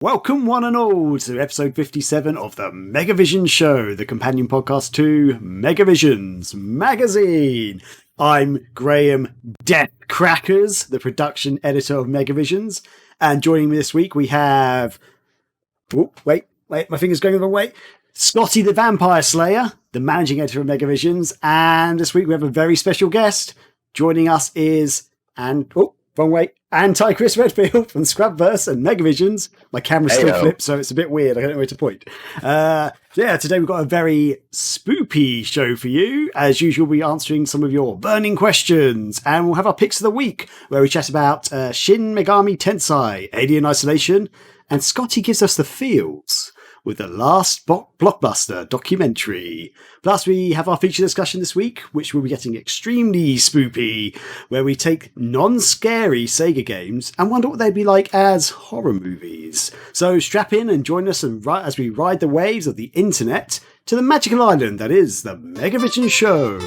Welcome one and all to episode 57 of the Megavision Show, the companion podcast to Megavision's magazine. I'm Graham Death Crackers, the production editor of Megavisions, and joining me this week we have... Oh, wait, my finger's going the wrong way. Scotty the Vampire Slayer, the managing editor of Megavisions, and this week we have a very special guest. Joining us is... wrong way. Chris Redfield from Scrubverse and Megavisions. My camera's still flipped, so it's a bit weird. I don't know where to point. Today we've got a very spoopy show for you. As usual, we'll be answering some of your burning questions, and we'll have our picks of the week, where we chat about Shin Megami Tensei, Alien Isolation, and Scotty gives us the feels with the last blockbuster documentary. Plus, we have our feature discussion this week, which will be getting extremely spoopy, where we take non-scary Sega games and wonder what they'd be like as horror movies. So strap in and join us as we ride the waves of the internet to the magical island that is the Megavision Show.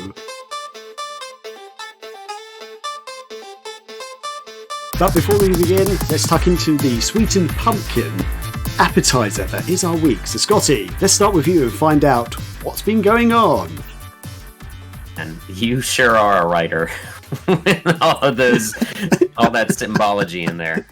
But before we begin, let's tuck into the sweetened pumpkin appetizer that is our week. So Scotty, let's start with you and find out what's been going on. And you sure are a writer with all of those, all that symbology in there.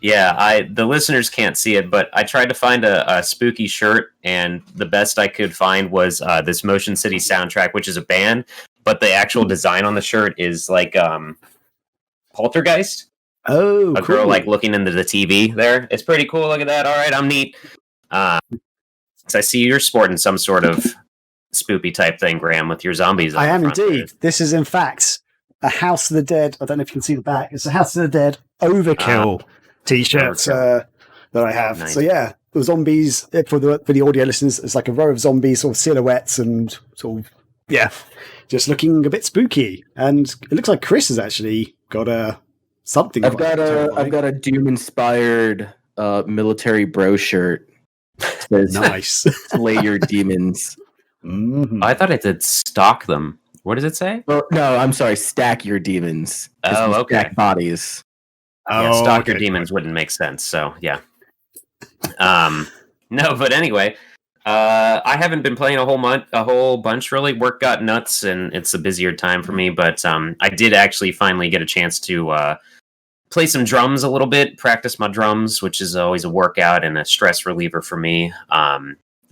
The listeners can't see it, but I tried to find a spooky shirt, and the best I could find was this Motion City Soundtrack, which is a band, but the actual design on the shirt is like Poltergeist. Oh, a girl like looking into the TV there. It's pretty cool. Look at that. All right, I'm neat. So I see you're sporting some sort of spoopy type thing, Graham, with your zombies. I am indeed. This is in fact a House of the Dead. I don't know if you can see the back. It's a House of the Dead Overkill t-shirt that I have. Nice. So yeah, the zombies for the audio listeners. It's like a row of zombies, sort of silhouettes, and sort of just looking a bit spooky. And it looks like Chris has actually got a. Something. I've got a Doom-inspired military bro shirt. Says, nice. Slay your demons. Mm-hmm. I thought it said stalk them. What does it say? Oh, no, I'm sorry. Stack your demons. Oh, okay. Stack bodies. Stalk your demons wouldn't make sense. So yeah. No, but anyway, I haven't been playing a whole bunch really. Work got nuts, and it's a busier time for me. But I did actually finally get a chance to play some drums a little bit, practice my drums, which is always a workout and a stress reliever for me.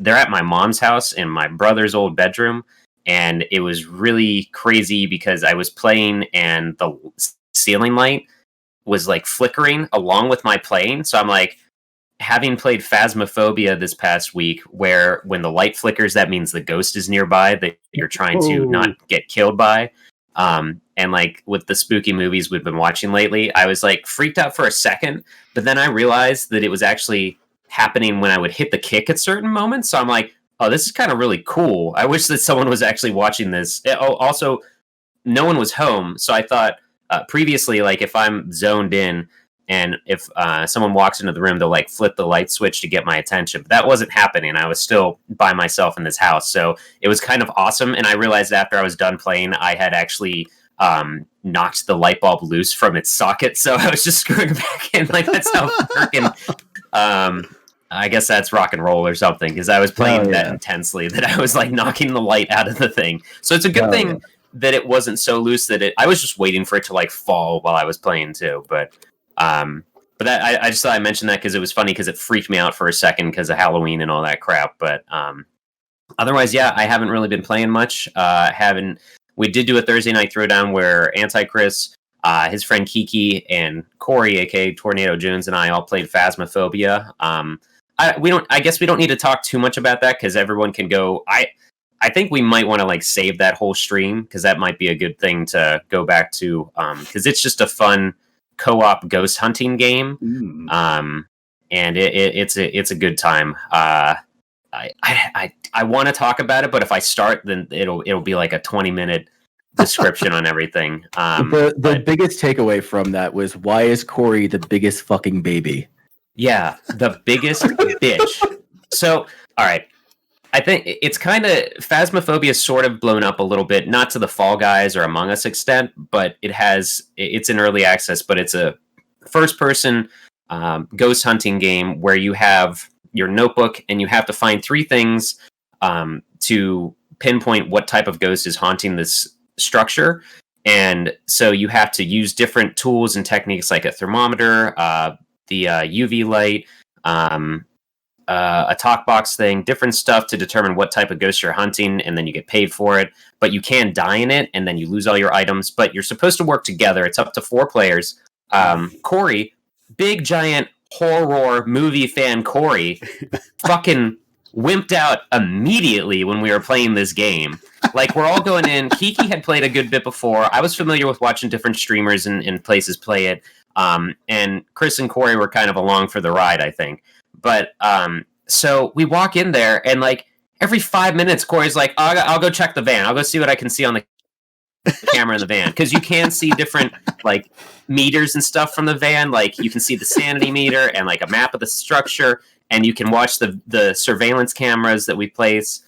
They're at my mom's house in my brother's old bedroom, and it was really crazy because I was playing and the ceiling light was like flickering along with my playing. So I'm like, having played Phasmophobia this past week, where when the light flickers, that means the ghost is nearby that you're trying to not get killed by. And like with the spooky movies we've been watching lately, I was like freaked out for a second, but then I realized that it was actually happening when I would hit the kick at certain moments. So I'm like, oh, this is kind of really cool. I wish that someone was actually watching this. Also, no one was home. So I thought previously, like if I'm zoned in, and if someone walks into the room, they'll like flip the light switch to get my attention. But that wasn't happening. I was still by myself in this house. So it was kind of awesome. And I realized after I was done playing, I had actually knocked the light bulb loose from its socket. So I was just screwing it back in. Like, that's how freaking... I guess that's rock and roll or something, because I was playing that intensely that I was like knocking the light out of the thing. So it's a good thing that it wasn't so loose that I was just waiting for it to like fall while I was playing too. But that I just thought I mentioned that because it was funny, because it freaked me out for a second because of Halloween and all that crap. But otherwise, I haven't really been playing much. We did do a Thursday night throwdown where Chris, his friend Kiki, and Corey, aka Tornado Jones, and I all played Phasmophobia. I guess we don't need to talk too much about that because everyone can go. I think we might want to like save that whole stream, because that might be a good thing to go back to, because it's just a fun co-op ghost hunting game, and it's a good time. I want to talk about it, but if I start, then it'll be like a 20-minute description on everything. The biggest takeaway from that was, why is Corey the biggest fucking baby? Yeah, the biggest bitch. So, all right. I think it's kind of, Phasmophobia sort of blown up a little bit, not to the Fall Guys or Among Us extent, but it's in early access, but it's a first-person ghost hunting game where you have your notebook and you have to find 3 things to pinpoint what type of ghost is haunting this structure. And so you have to use different tools and techniques like a thermometer, the UV light, a talk box thing, different stuff to determine what type of ghost you're hunting, and then you get paid for it. But you can die in it, and then you lose all your items. But you're supposed to work together. It's up to 4 players. Corey, big giant horror movie fan Corey, fucking wimped out immediately when we were playing this game. Like, we're all going in. Kiki had played a good bit before. I was familiar with watching different streamers and places play it. And Chris and Corey were kind of along for the ride, I think. But so we walk in there, and like every 5 minutes, Corey's like, I'll go check the van. I'll go see what I can see on the camera in the van, because you can see different like meters and stuff from the van. Like you can see the sanity meter and like a map of the structure, and you can watch the surveillance cameras that we place.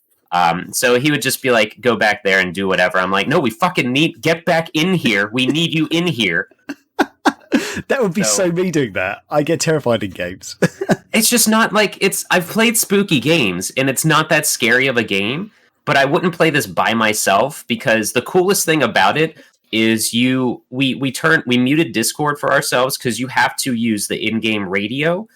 So he would just be like, go back there and do whatever. I'm like, no, we fucking get back in here. We need you in here. That would be so me doing that. I get terrified in games. It's just not like I've played spooky games and it's not that scary of a game, but I wouldn't play this by myself, because the coolest thing about it is we muted Discord for ourselves, because you have to use the in-game radio.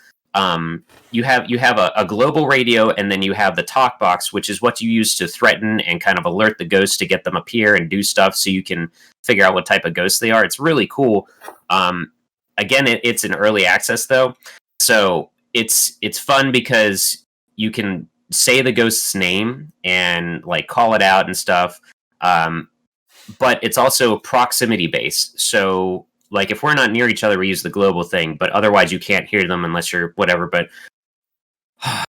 You have a global radio, and then you have the talk box, which is what you use to threaten and kind of alert the ghosts to get them up here and do stuff so you can figure out what type of ghosts they are. It's really cool. Again, it's an early access though, so it's fun because you can say the ghost's name and like call it out and stuff. But it's also proximity based. So like if we're not near each other, we use the global thing, but otherwise you can't hear them unless you're whatever. But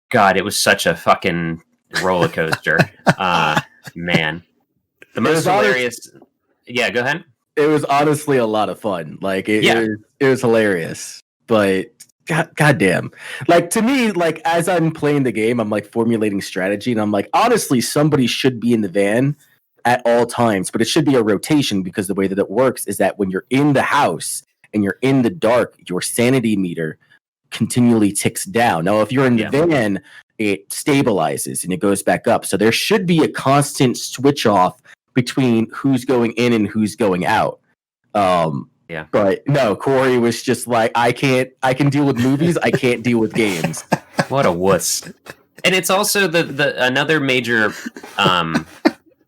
God, it was such a fucking roller coaster. Man, the most hilarious. Yeah, go ahead. It was honestly a lot of fun. Like it was hilarious, but goddamn, like to me, like as I'm playing the game, I'm like formulating strategy, and I'm like, honestly, somebody should be in the van at all times, but it should be a rotation, because the way that it works is that when you're in the house and you're in the dark, your sanity meter continually ticks down. Now, if you're in the van, it stabilizes and it goes back up. So there should be a constant switch off between who's going in and who's going out. But no, Corey was just like, I can deal with movies, I can't deal with games. What a wuss. And it's also the another major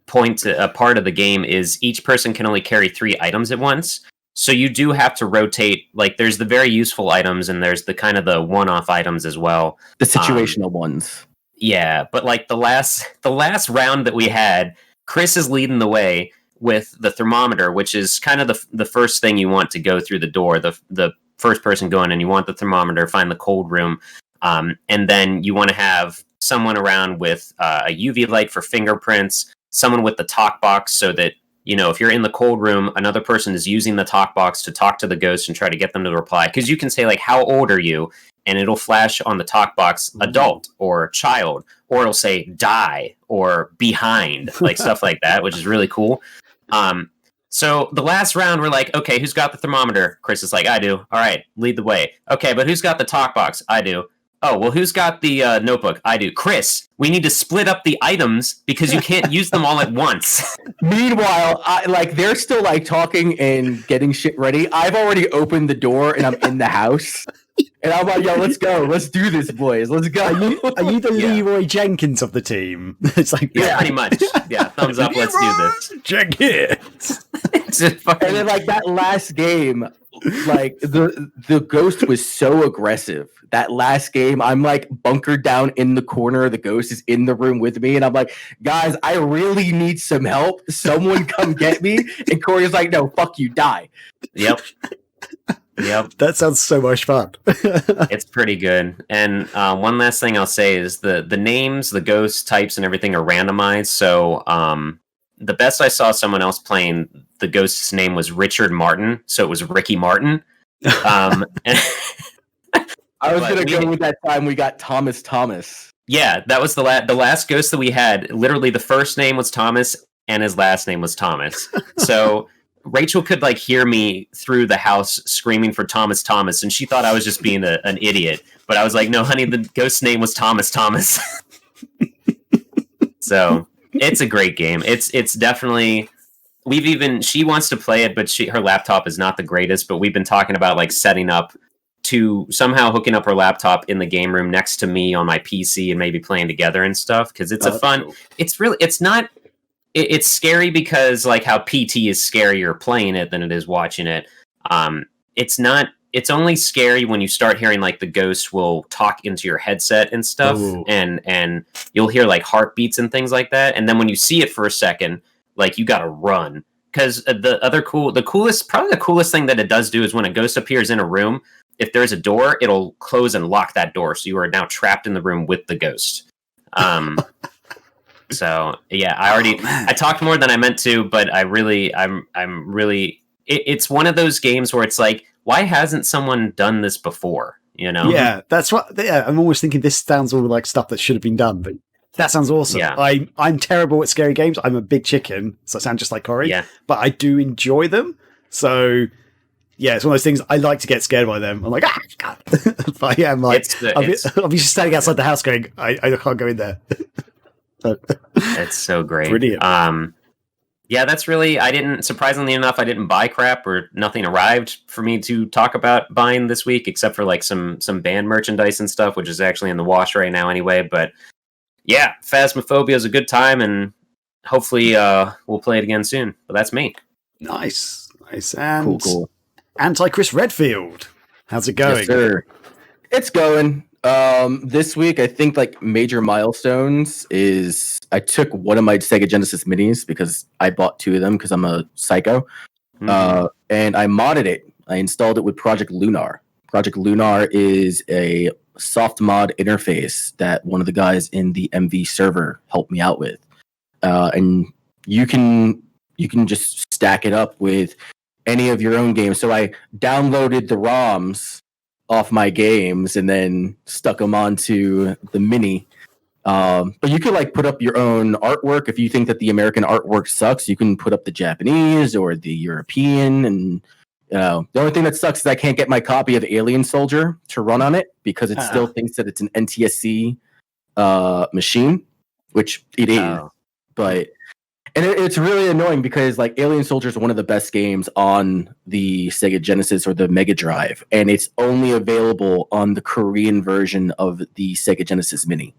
part of the game is each person can only carry 3 items at once. So you do have to rotate. Like there's the very useful items, and there's the kind of the one-off items as well. The situational ones. Yeah, but like the last round that we had, Chris is leading the way with the thermometer, which is kind of the first thing you want to go through the door. The first person going in, you want the thermometer, find the cold room, and then you want to have someone around with a UV light for fingerprints, someone with the talk box, so that if you're in the cold room, another person is using the talk box to talk to the ghost and try to get them to reply. Because you can say like, "How old are you?" and it'll flash on the talk box adult or child, or it'll say die or behind, like stuff like that, which is really cool. So the last round, we're like, okay, who's got the thermometer? Chris is like, I do. All right, lead the way. Okay, but who's got the talk box? I do. Oh, well, who's got the notebook? I do. Chris, we need to split up the items because you can't use them all at once. Meanwhile, they're still like talking and getting shit ready. I've already opened the door and I'm in the house. And I'm like, yo, let's go. Let's do this, boys. Let's go. Are you the Leroy Jenkins of the team? It's like, pretty much. Yeah, thumbs up. Let's do this. Jenkins. And then like that last game, like the ghost was so aggressive. That last game, I'm like bunkered down in the corner. The ghost is in the room with me. And I'm like, guys, I really need some help. Someone come get me. And Corey's like, no, fuck you, die. Yep. That sounds so much fun. It's pretty good. And one last thing I'll say is the names, the ghost types and everything are randomized. So the best I saw someone else playing, the ghost's name was Richard Martin. So it was Ricky Martin. I was going to go with that time we got Thomas. Yeah, that was the last ghost that we had. Literally the first name was Thomas and his last name was Thomas. So Rachel could like hear me through the house screaming for Thomas Thomas, and she thought I was just being an idiot. But I was like, no, honey, the ghost's name was Thomas Thomas. So it's a great game. It's definitely. She wants to play it, but her laptop is not the greatest. But we've been talking about like setting up to somehow hooking up her laptop in the game room next to me on my PC and maybe playing together and stuff because it's a fun. Cool. It's not. It's scary because like how PT is scarier playing it than it is watching it. It's not. It's only scary when you start hearing like the ghost will talk into your headset and stuff, and you'll hear like heartbeats and things like that. And then when you see it for a second, like you gotta run because the coolest thing that it does do is when a ghost appears in a room, if there's a door, it'll close and lock that door, so you are now trapped in the room with the ghost. So yeah, I talked more than I meant to, but I'm really. It's one of those games where it's like, why hasn't someone done this before? You know? Yeah, that's what. Yeah, I'm always thinking this sounds all like stuff that should have been done, but that sounds awesome. Yeah. I'm terrible at scary games. I'm a big chicken, so I sound just like Corey. Yeah. But I do enjoy them. So yeah, it's one of those things. I like to get scared by them. I'm like, God. But yeah, I'm like, I'll be just standing outside the house going, I can't go in there. It's so great. Brilliant. Yeah, that's really. Surprisingly enough, I didn't buy crap or nothing arrived for me to talk about buying this week, except for like some band merchandise and stuff, which is actually in the wash right now anyway. But yeah, Phasmophobia is a good time, and hopefully we'll play it again soon. But that's me. Nice. And cool. Anti-Chris Redfield, how's it going? Yes, sir. It's going. This week, I think like major milestones is I took one of my Sega Genesis minis because I bought two of them because I'm a psycho. Mm-hmm. And I modded it. I installed it with Project Lunar. Project Lunar is a soft mod interface that one of the guys in the MV server helped me out with. And you can just stack it up with any of your own games. So I downloaded the ROMs off my games and then stuck them onto the mini. But you could like put up your own artwork. If you think that the American artwork sucks, you can put up the Japanese or the European. And the only thing that sucks is I can't get my copy of Alien Soldier to run on it because it still thinks that it's an NTSC machine, which it is. But and it's really annoying because like Alien Soldier is one of the best games on the Sega Genesis or the Mega Drive, and it's only available on the Korean version of the Sega Genesis Mini.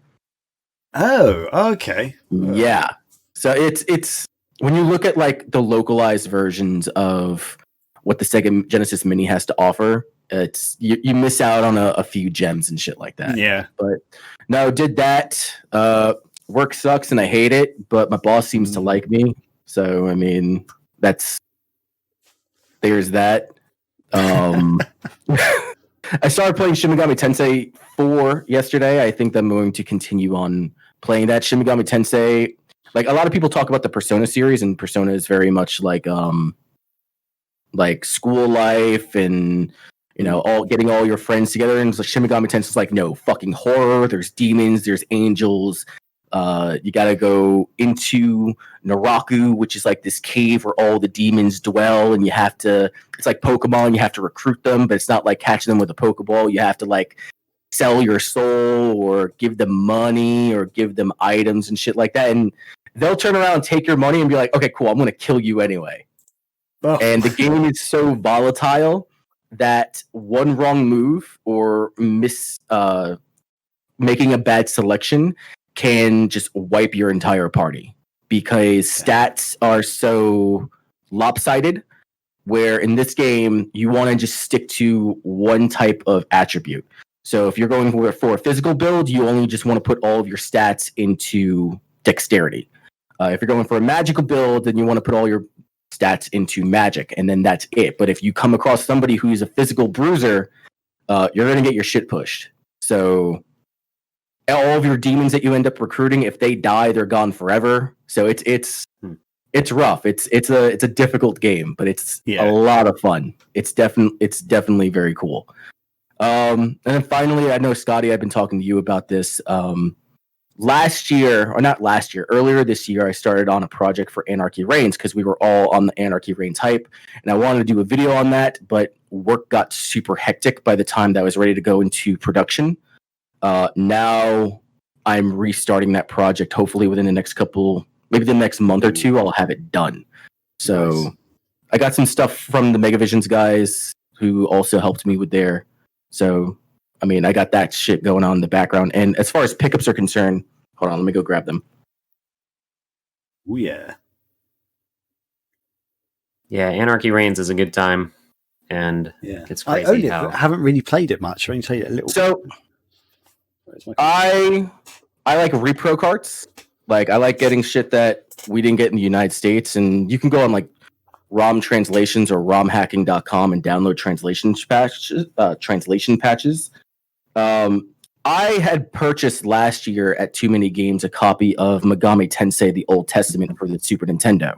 Oh, okay. Yeah. So it's when you look at like the localized versions of what the Sega Genesis Mini has to offer, it's you miss out on a few gems and shit like that. Yeah. But no, did that. Work sucks and I hate it, but my boss seems to like me. So, I mean, there's that. I started playing Shin Megami Tensei 4 yesterday. I think I'm going to continue on playing that. Shin Megami Tensei, like a lot of people talk about the Persona series, and Persona is very much like school life and getting all your friends together. And so Shin Megami Tensei is like, no, fucking horror. There's demons, there's angels. You gotta go into Naraku, which is like this cave where all the demons dwell, and it's like Pokemon, you have to recruit them, but it's not like catching them with a Pokeball. You have to like sell your soul or give them money or give them items and shit like that. And they'll turn around and take your money and be like, okay, cool, I'm gonna kill you anyway. Oh. And the game is so volatile that one wrong move or making a bad selection can just wipe your entire party because stats are so lopsided, where in this game you want to just stick to one type of attribute. So if you're going for a physical build, you only just want to put all of your stats into dexterity. If you're going for a magical build, then you want to put all your stats into magic, and then that's it. But if you come across somebody who's a physical bruiser, you're going to get your shit pushed. So all of your demons that you end up recruiting, if they die, they're gone forever. So it's rough. It's a difficult game, but it's a lot of fun. It's definitely very cool. And then finally, I know Scotty, I've been talking to you about this. last year, or not last year, earlier this year, I started on a project for Anarchy Reigns because we were all on the Anarchy Reigns hype, and I wanted to do a video on that, but work got super hectic by the time that I was ready to go into production. Now I'm restarting that project. Hopefully within the next maybe the next month or two, I'll have it done. So nice. I got some stuff from the Megavisions guys who also helped me with their. So, I mean, I got that shit going on in the background. And as far as pickups are concerned, hold on, let me go grab them. Oh, yeah. Yeah, Anarchy Reigns is a good time. And it's crazy I haven't really played it much. I only played it a little bit. So, I like repro carts. Like, I like getting shit that we didn't get in the United States. And you can go on, like, ROM translations or romhacking.com and download translation patches. I had purchased last year at Too Many Games a copy of Megami Tensei: The Old Testament for the Super Nintendo.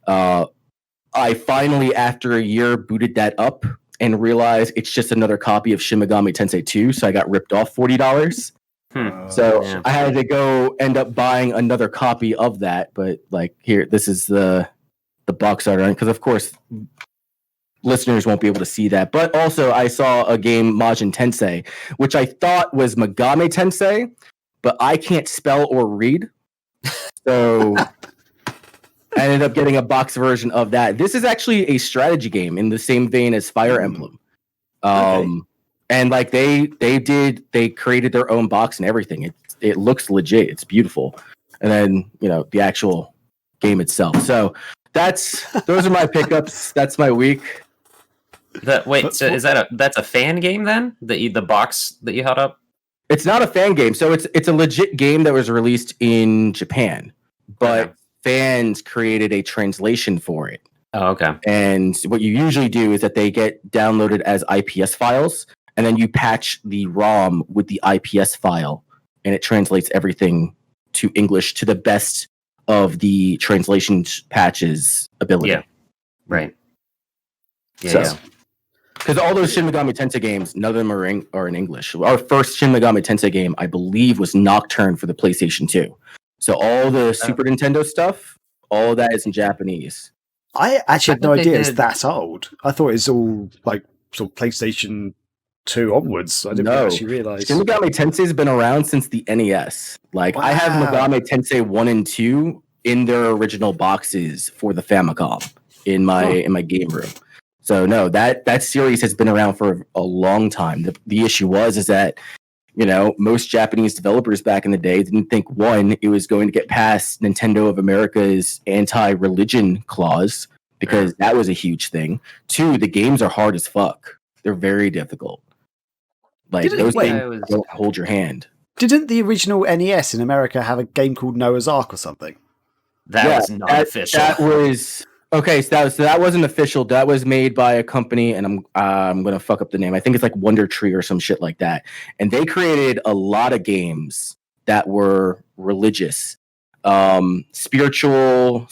I finally, after a year, booted that up and realized it's just another copy of Shin Megami Tensei 2, so I got ripped off $40. So I had to go end up buying another copy of that, but like here, this is the box art, because of course listeners won't be able to see that. But also I saw a game, Majin Tensei, which I thought was Megami Tensei, but I can't spell or read. So I ended up getting a box version of that. This is actually a strategy game in the same vein as Fire Emblem. And like they created their own box and everything. It looks legit. It's beautiful. And then, the actual game itself. So those are my pickups. That's my week. So is that's a fan game then? The box that you held up? It's not a fan game. So it's a legit game that was released in Japan, but fans created a translation for it. Oh, okay. And what you usually do is that they get downloaded as IPS files, and then you patch the ROM with the IPS file, and it translates everything to English to the best of the translation patches ability. Yeah. Right. Yeah. Because all those Shin Megami Tensei games, none of them are in English. Our first Shin Megami Tensei game, I believe, was Nocturne for the PlayStation 2. So all the Super Nintendo stuff, all of that is in Japanese. I actually had no idea it's that old. I thought it's all like sort of PlayStation 2 onwards. I didn't actually realize. Shin Megami Tensei has been around since the NES. Like, I have Megami Tensei 1 and 2 in their original boxes for the Famicom in my game room. So no, that series has been around for a long time. The issue is that most Japanese developers back in the day didn't think, one, it was going to get past Nintendo of America's anti-religion clause, because that was a huge thing. Two, the games are hard as fuck. They're very difficult. Like, those things don't hold your hand. Didn't the original NES in America have a game called Noah's Ark or something? That was not official. That was... Okay, so that wasn't official. That was made by a company, and I'm gonna fuck up the name. I think it's like Wonder Tree or some shit like that. And they created a lot of games that were religious. Spiritual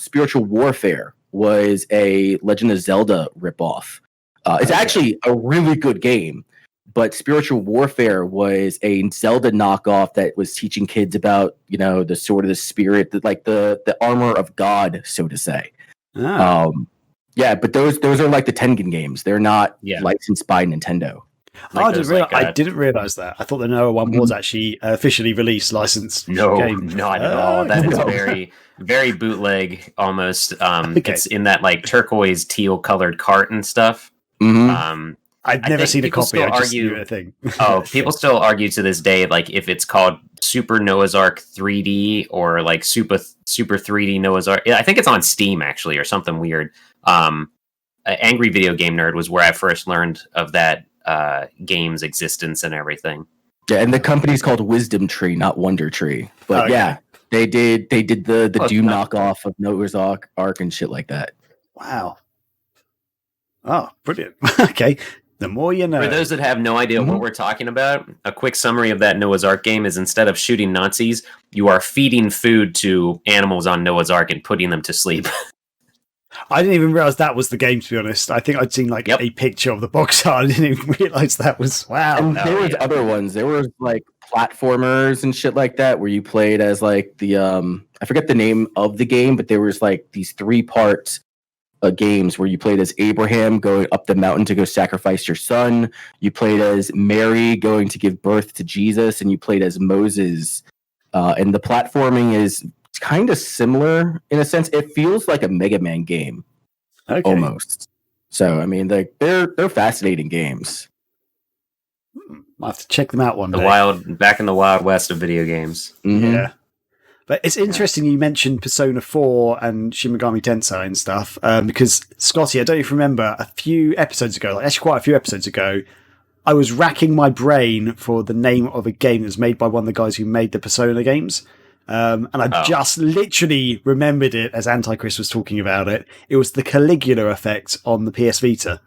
Warfare was a Legend of Zelda ripoff. It's actually a really good game, but Spiritual Warfare was a Zelda knockoff that was teaching kids about the sword of the spirit, the armor of God, so to say. But those are like the Tengen games. They're not licensed by Nintendo. I didn't realize that. I thought the Noah one was actually officially released, licensed. Not at all. That is very, very bootleg almost. It's in that like turquoise teal colored cart and stuff. Mm-hmm. I've never seen a copy. I just knew a thing. People still argue to this day, like if it's called Super Noah's Ark 3D or like Super 3D Noah's Ark. I think it's on Steam actually, or something weird. Angry Video Game Nerd was where I first learned of that game's existence and everything. Yeah, and the company's called Wisdom Tree, not Wonder Tree. But they did the Doom knockoff of Noah's Ark and shit like that. Wow. Oh, brilliant. Okay. The more you know. For those that have no idea what we're talking about, a quick summary of that Noah's Ark game is instead of shooting Nazis, you are feeding food to animals on Noah's Ark and putting them to sleep. I didn't even realize that was the game, to be honest. I think I'd seen like a picture of the box art. I didn't even realize that was And there was other ones. There was like platformers and shit like that where you played as like the I forget the name of the game, but there was like these 3-part games where you played as Abraham going up the mountain to go sacrifice your son. You played as Mary going to give birth to Jesus, and you played as Moses. And the platforming is kind of similar in a sense. It feels like a Mega Man game, almost. So I mean, they're fascinating games. I'll have to check them out one day. Back in the Wild West of video games. Mm-hmm. Yeah. But it's interesting you mentioned Persona 4 and Shin Megami Tensei and stuff, because, Scotty, I don't even remember, a few episodes ago, like actually quite a few episodes ago, I was racking my brain for the name of a game that was made by one of the guys who made the Persona games. And I just literally remembered it as Antichrist was talking about it. It was the Caligula effect on the PS Vita.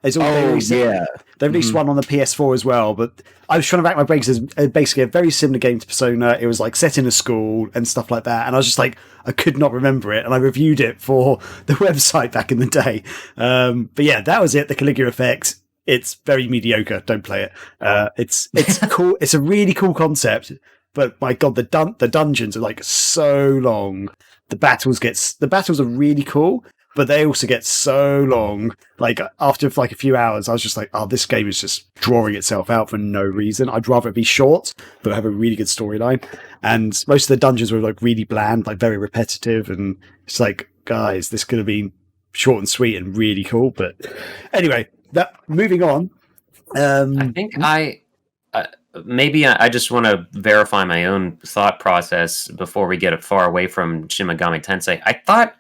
It's all they released one on the PS4 as well, but I was trying to rack my brains. It's basically a very similar game to Persona. It was like set in a school and stuff like that, and I was just like, I could not remember it, and I reviewed it for the website back in the day. But yeah, that was it. The Caligula effect. It's very mediocre. Don't play it. It's cool. It's a really cool concept, but my god, the dungeons are like so long. The battles are really cool, but they also get so long. Like after like a few hours, I was just like, oh, this game is just drawing itself out for no reason. I'd rather it be short, but have a really good storyline. And most of the dungeons were like really bland, like very repetitive. And it's like, guys, this could have been short and sweet and really cool. But anyway, moving on. I think maybe I just want to verify my own thought process before we get far away from Shin Megami Tensei. I thought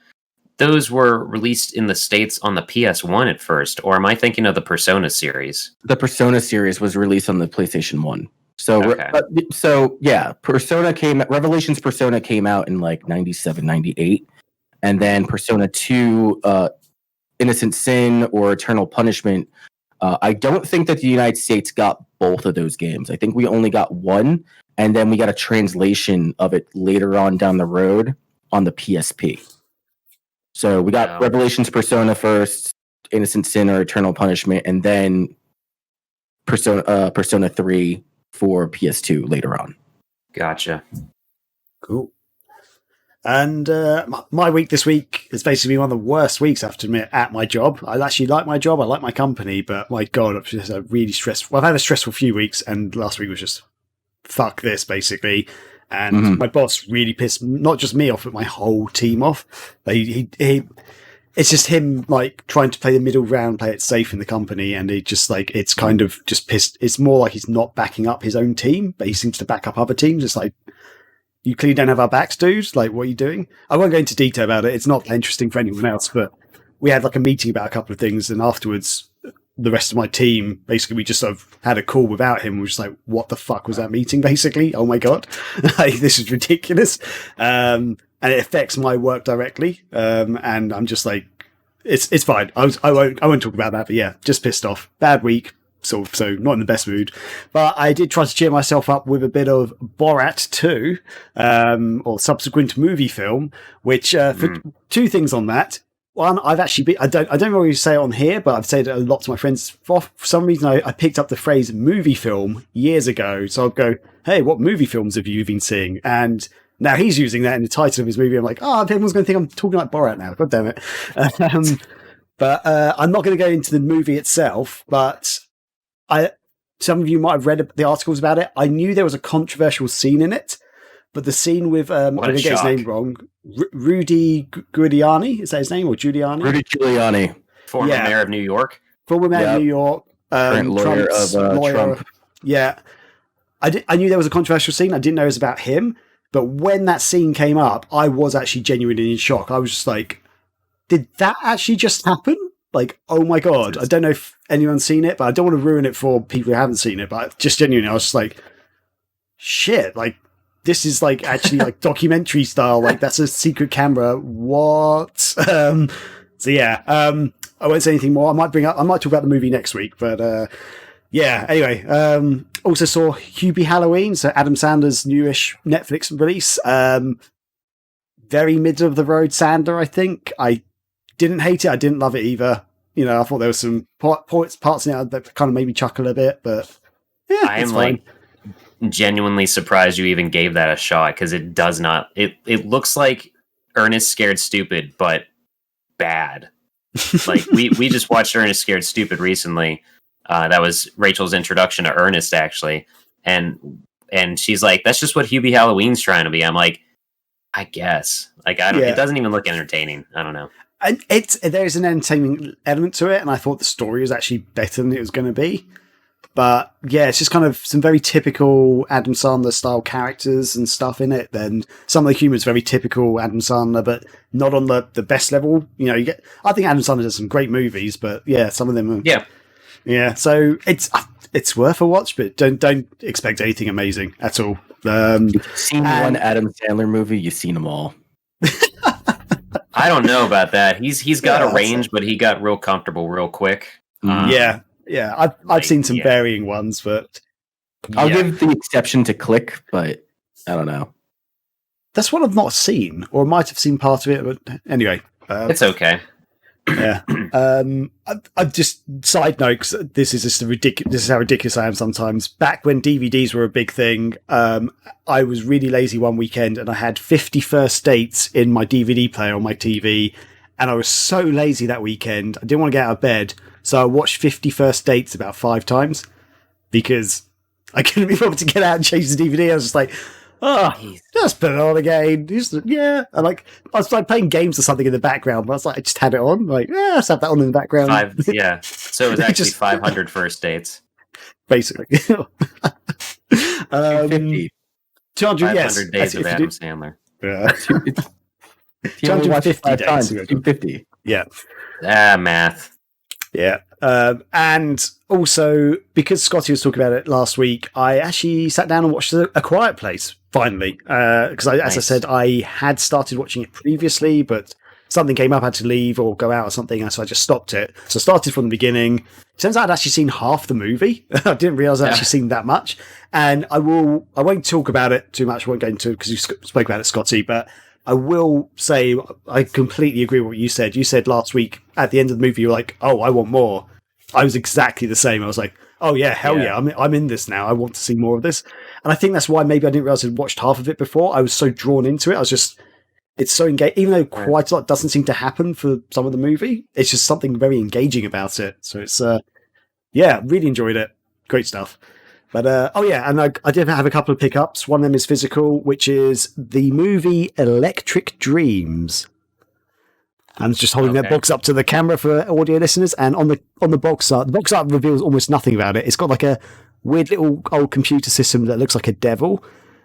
those were released in the States on the PS1 at first, or am I thinking of the Persona series? The Persona series was released on the PlayStation 1. So yeah, Revelations Persona came out in like 97, 98. And then Persona 2, Innocent Sin or Eternal Punishment, I don't think that the United States got both of those games. I think we only got one, and then we got a translation of it later on down the road on the PSP. So we got Revelations Persona first, Innocent Sin or Eternal Punishment, and then Persona 3 for PS2 later on. Gotcha. Cool. And my week this week has basically been one of the worst weeks, I have to admit, at my job. I actually like my job. I like my company, but my God, I've just had a really stressful... Well, I've had a stressful few weeks, and last week was just fuck this, basically. And my boss really pissed not just me off, but my whole team off. It's just him like trying to play the middle ground, play it safe in the company, and it just like it's kind of just pissed. It's more like he's not backing up his own team, but he seems to back up other teams. It's like, you clearly don't have our backs, dude. Like, what are you doing? I won't go into detail about it. It's not interesting for anyone else, but we had like a meeting about a couple of things, and afterwards, the rest of my team, basically, we just sort of had a call without him. We were just like, what the fuck was that meeting, basically? Oh my God. Like, this is ridiculous. And it affects my work directly. And I'm just like, it's fine. I won't talk about that, but yeah, just pissed off. Bad week. So not in the best mood, but I did try to cheer myself up with a bit of Borat 2, or subsequent movie film, which, for two things on that. One, I've actually been, I don't really say it on here, but I've said it a lot to my friends. For some reason, I picked up the phrase movie film years ago. So I'll go, hey, what movie films have you been seeing? And now he's using that in the title of his movie. I'm like, everyone's going to think I'm talking like Borat now. God damn it. But I'm not going to go into the movie itself, but some of you might have read the articles about it. I knew there was a controversial scene in it, but the scene with, I'm going to get his name wrong, Rudy Giuliani, is that his name, or Giuliani? Rudy Giuliani. Former mayor of New York. Former mayor of New York. Current lawyer of Trump. Yeah. I knew there was a controversial scene. I didn't know it was about him, but when that scene came up, I was actually genuinely in shock. I was just like, did that actually just happen? Like, oh my God. I don't know if anyone's seen it, but I don't want to ruin it for people who haven't seen it, but just genuinely, I was just like, shit, like, this is like actually like documentary style. Like, that's a secret camera. What? So yeah, I won't say anything more. I might talk about the movie next week, but yeah, anyway, also saw Hubie Halloween. So Adam Sandler's newish Netflix release. Very middle of the road Sandler, I think. I didn't hate it. I didn't love it either. You know, I thought there was some parts in it that kind of made me chuckle a bit, but yeah, I am like genuinely surprised you even gave that a shot, because it does not. It looks like Ernest Scared Stupid, but bad. Like we just watched Ernest Scared Stupid recently. That was Rachel's introduction to Ernest, actually, and she's like, "That's just what Hubie Halloween's trying to be." I'm like, I guess. Like, I don't. It doesn't even look entertaining. I don't know. And there's an entertaining element to it, and I thought the story was actually better than it was going to be. But yeah, it's just kind of some very typical Adam Sandler style characters and stuff in it. Then some of the humor is very typical Adam Sandler, but not on the best level. You know, I think Adam Sandler does some great movies, but yeah, some of them are, yeah. So it's worth a watch, but don't expect anything amazing at all. If you've seen one Adam Sandler movie, you've seen them all. I don't know about that. He's got a range, but he got real comfortable real quick. Yeah. I've seen some varying ones, but I'll give the exception to Click, but I don't know. That's one I've not seen, or I might have seen part of it, but anyway, it's okay. Yeah. I've just side note, 'cause this is just ridiculous. This is how ridiculous I am sometimes. Back when DVDs were a big thing, I was really lazy one weekend, and I had 50 First Dates in my DVD player on my TV, and I was so lazy that weekend. I didn't want to get out of bed, so I watched 50 First Dates about 5 times because I couldn't be bothered to get out and change the DVD. I was just like, just put it on again. I was like playing games or something in the background, but I was like, I just had it on. Like, let's have that on in the background. So it was actually 500 First Dates. Basically. 250. 200, 500 days of Adam Sandler. Yeah. 250 days. 250. Yeah. Math. Yeah. And also, because Scotty was talking about it last week, I actually sat down and watched A Quiet Place, finally. Because, as I said, I had started watching it previously, but something came up, I had to leave or go out or something, so I just stopped it. So I started from the beginning. Turns out I'd actually seen half the movie. I didn't realise I'd actually seen that much. And I won't talk about it too much. I won't go into it because you spoke about it, Scotty, but I will say I completely agree with what you said. You said last week at the end of the movie, you were like, "Oh, I want more." I was exactly the same. I was like, "Oh yeah, hell yeah! I'm in this now. I want to see more of this." And I think that's why maybe I didn't realize I'd watched half of it before. I was so drawn into it. It's so engaged, even though quite a lot doesn't seem to happen for some of the movie. It's just something very engaging about it. So it's really enjoyed it. Great stuff. But and I did have a couple of pickups. One of them is physical, which is the movie Electric Dreams. I'm just holding that box up to the camera for audio listeners, and on the box art reveals almost nothing about it. It's got like a weird little old computer system that looks like a devil,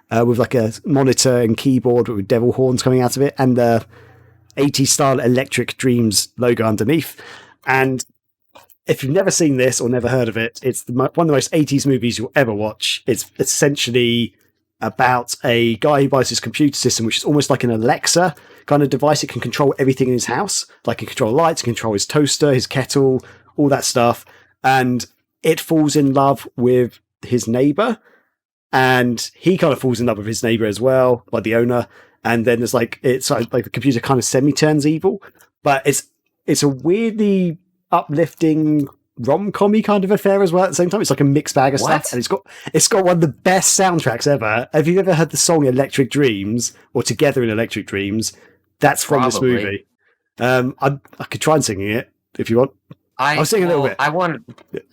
with like a monitor and keyboard with devil horns coming out of it, and the 80s style Electric Dreams logo underneath. And if you've never seen this or never heard of it, it's one of the most 80s movies you'll ever watch. It's essentially about a guy who buys this computer system, which is almost like an Alexa kind of device. It can control everything in his house. Like, it can control lights, it can control his toaster, his kettle, all that stuff. And it falls in love with his neighbor. And he kind of falls in love with his neighbor as well, like the owner. And then there's it's like the computer kind of semi-turns evil. But it's a weirdly uplifting rom-com-y kind of affair as well at the same time. It's like a mixed bag of stuff, and it's got one of the best soundtracks ever. Have you ever heard the song Electric Dreams or Together in Electric Dreams? That's from this movie. I could try and sing it if you want. I'll sing a little bit. I want.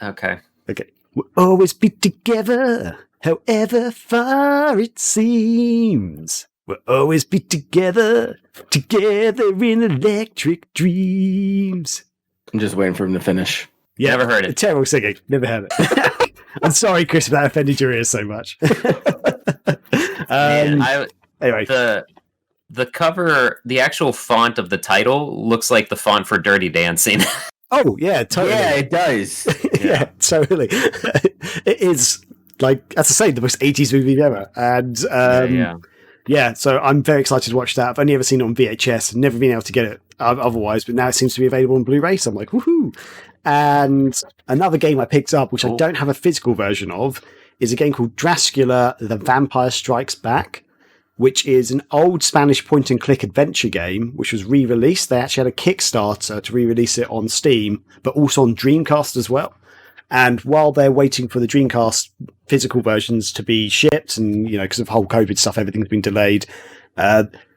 Okay. We'll always be together, however far it seems. We'll always be together in electric dreams. I'm just waiting for him to finish. Yeah, never heard it. Terrible singing. Never heard it. I'm sorry, Chris, if that offended your ears so much. Anyway, the cover, the actual font of the title looks like the font for Dirty Dancing. Oh yeah, totally. Yeah, it does. Yeah, totally. It is, like, as I say, the most 80s movie ever, and yeah, so I'm very excited to watch that. I've only ever seen it on VHS, never been able to get it otherwise, but now it seems to be available on Blu-ray, so I'm like, woohoo! And another game I picked up, which I don't have a physical version of, is a game called Drascula: The Vampire Strikes Back. which is an old Spanish point-and-click adventure game, which was re-released. They actually had a Kickstarter to re-release it on Steam, but also on Dreamcast as well. And while they're waiting for the Dreamcast physical versions to be shipped, and because of whole COVID stuff, everything's been delayed,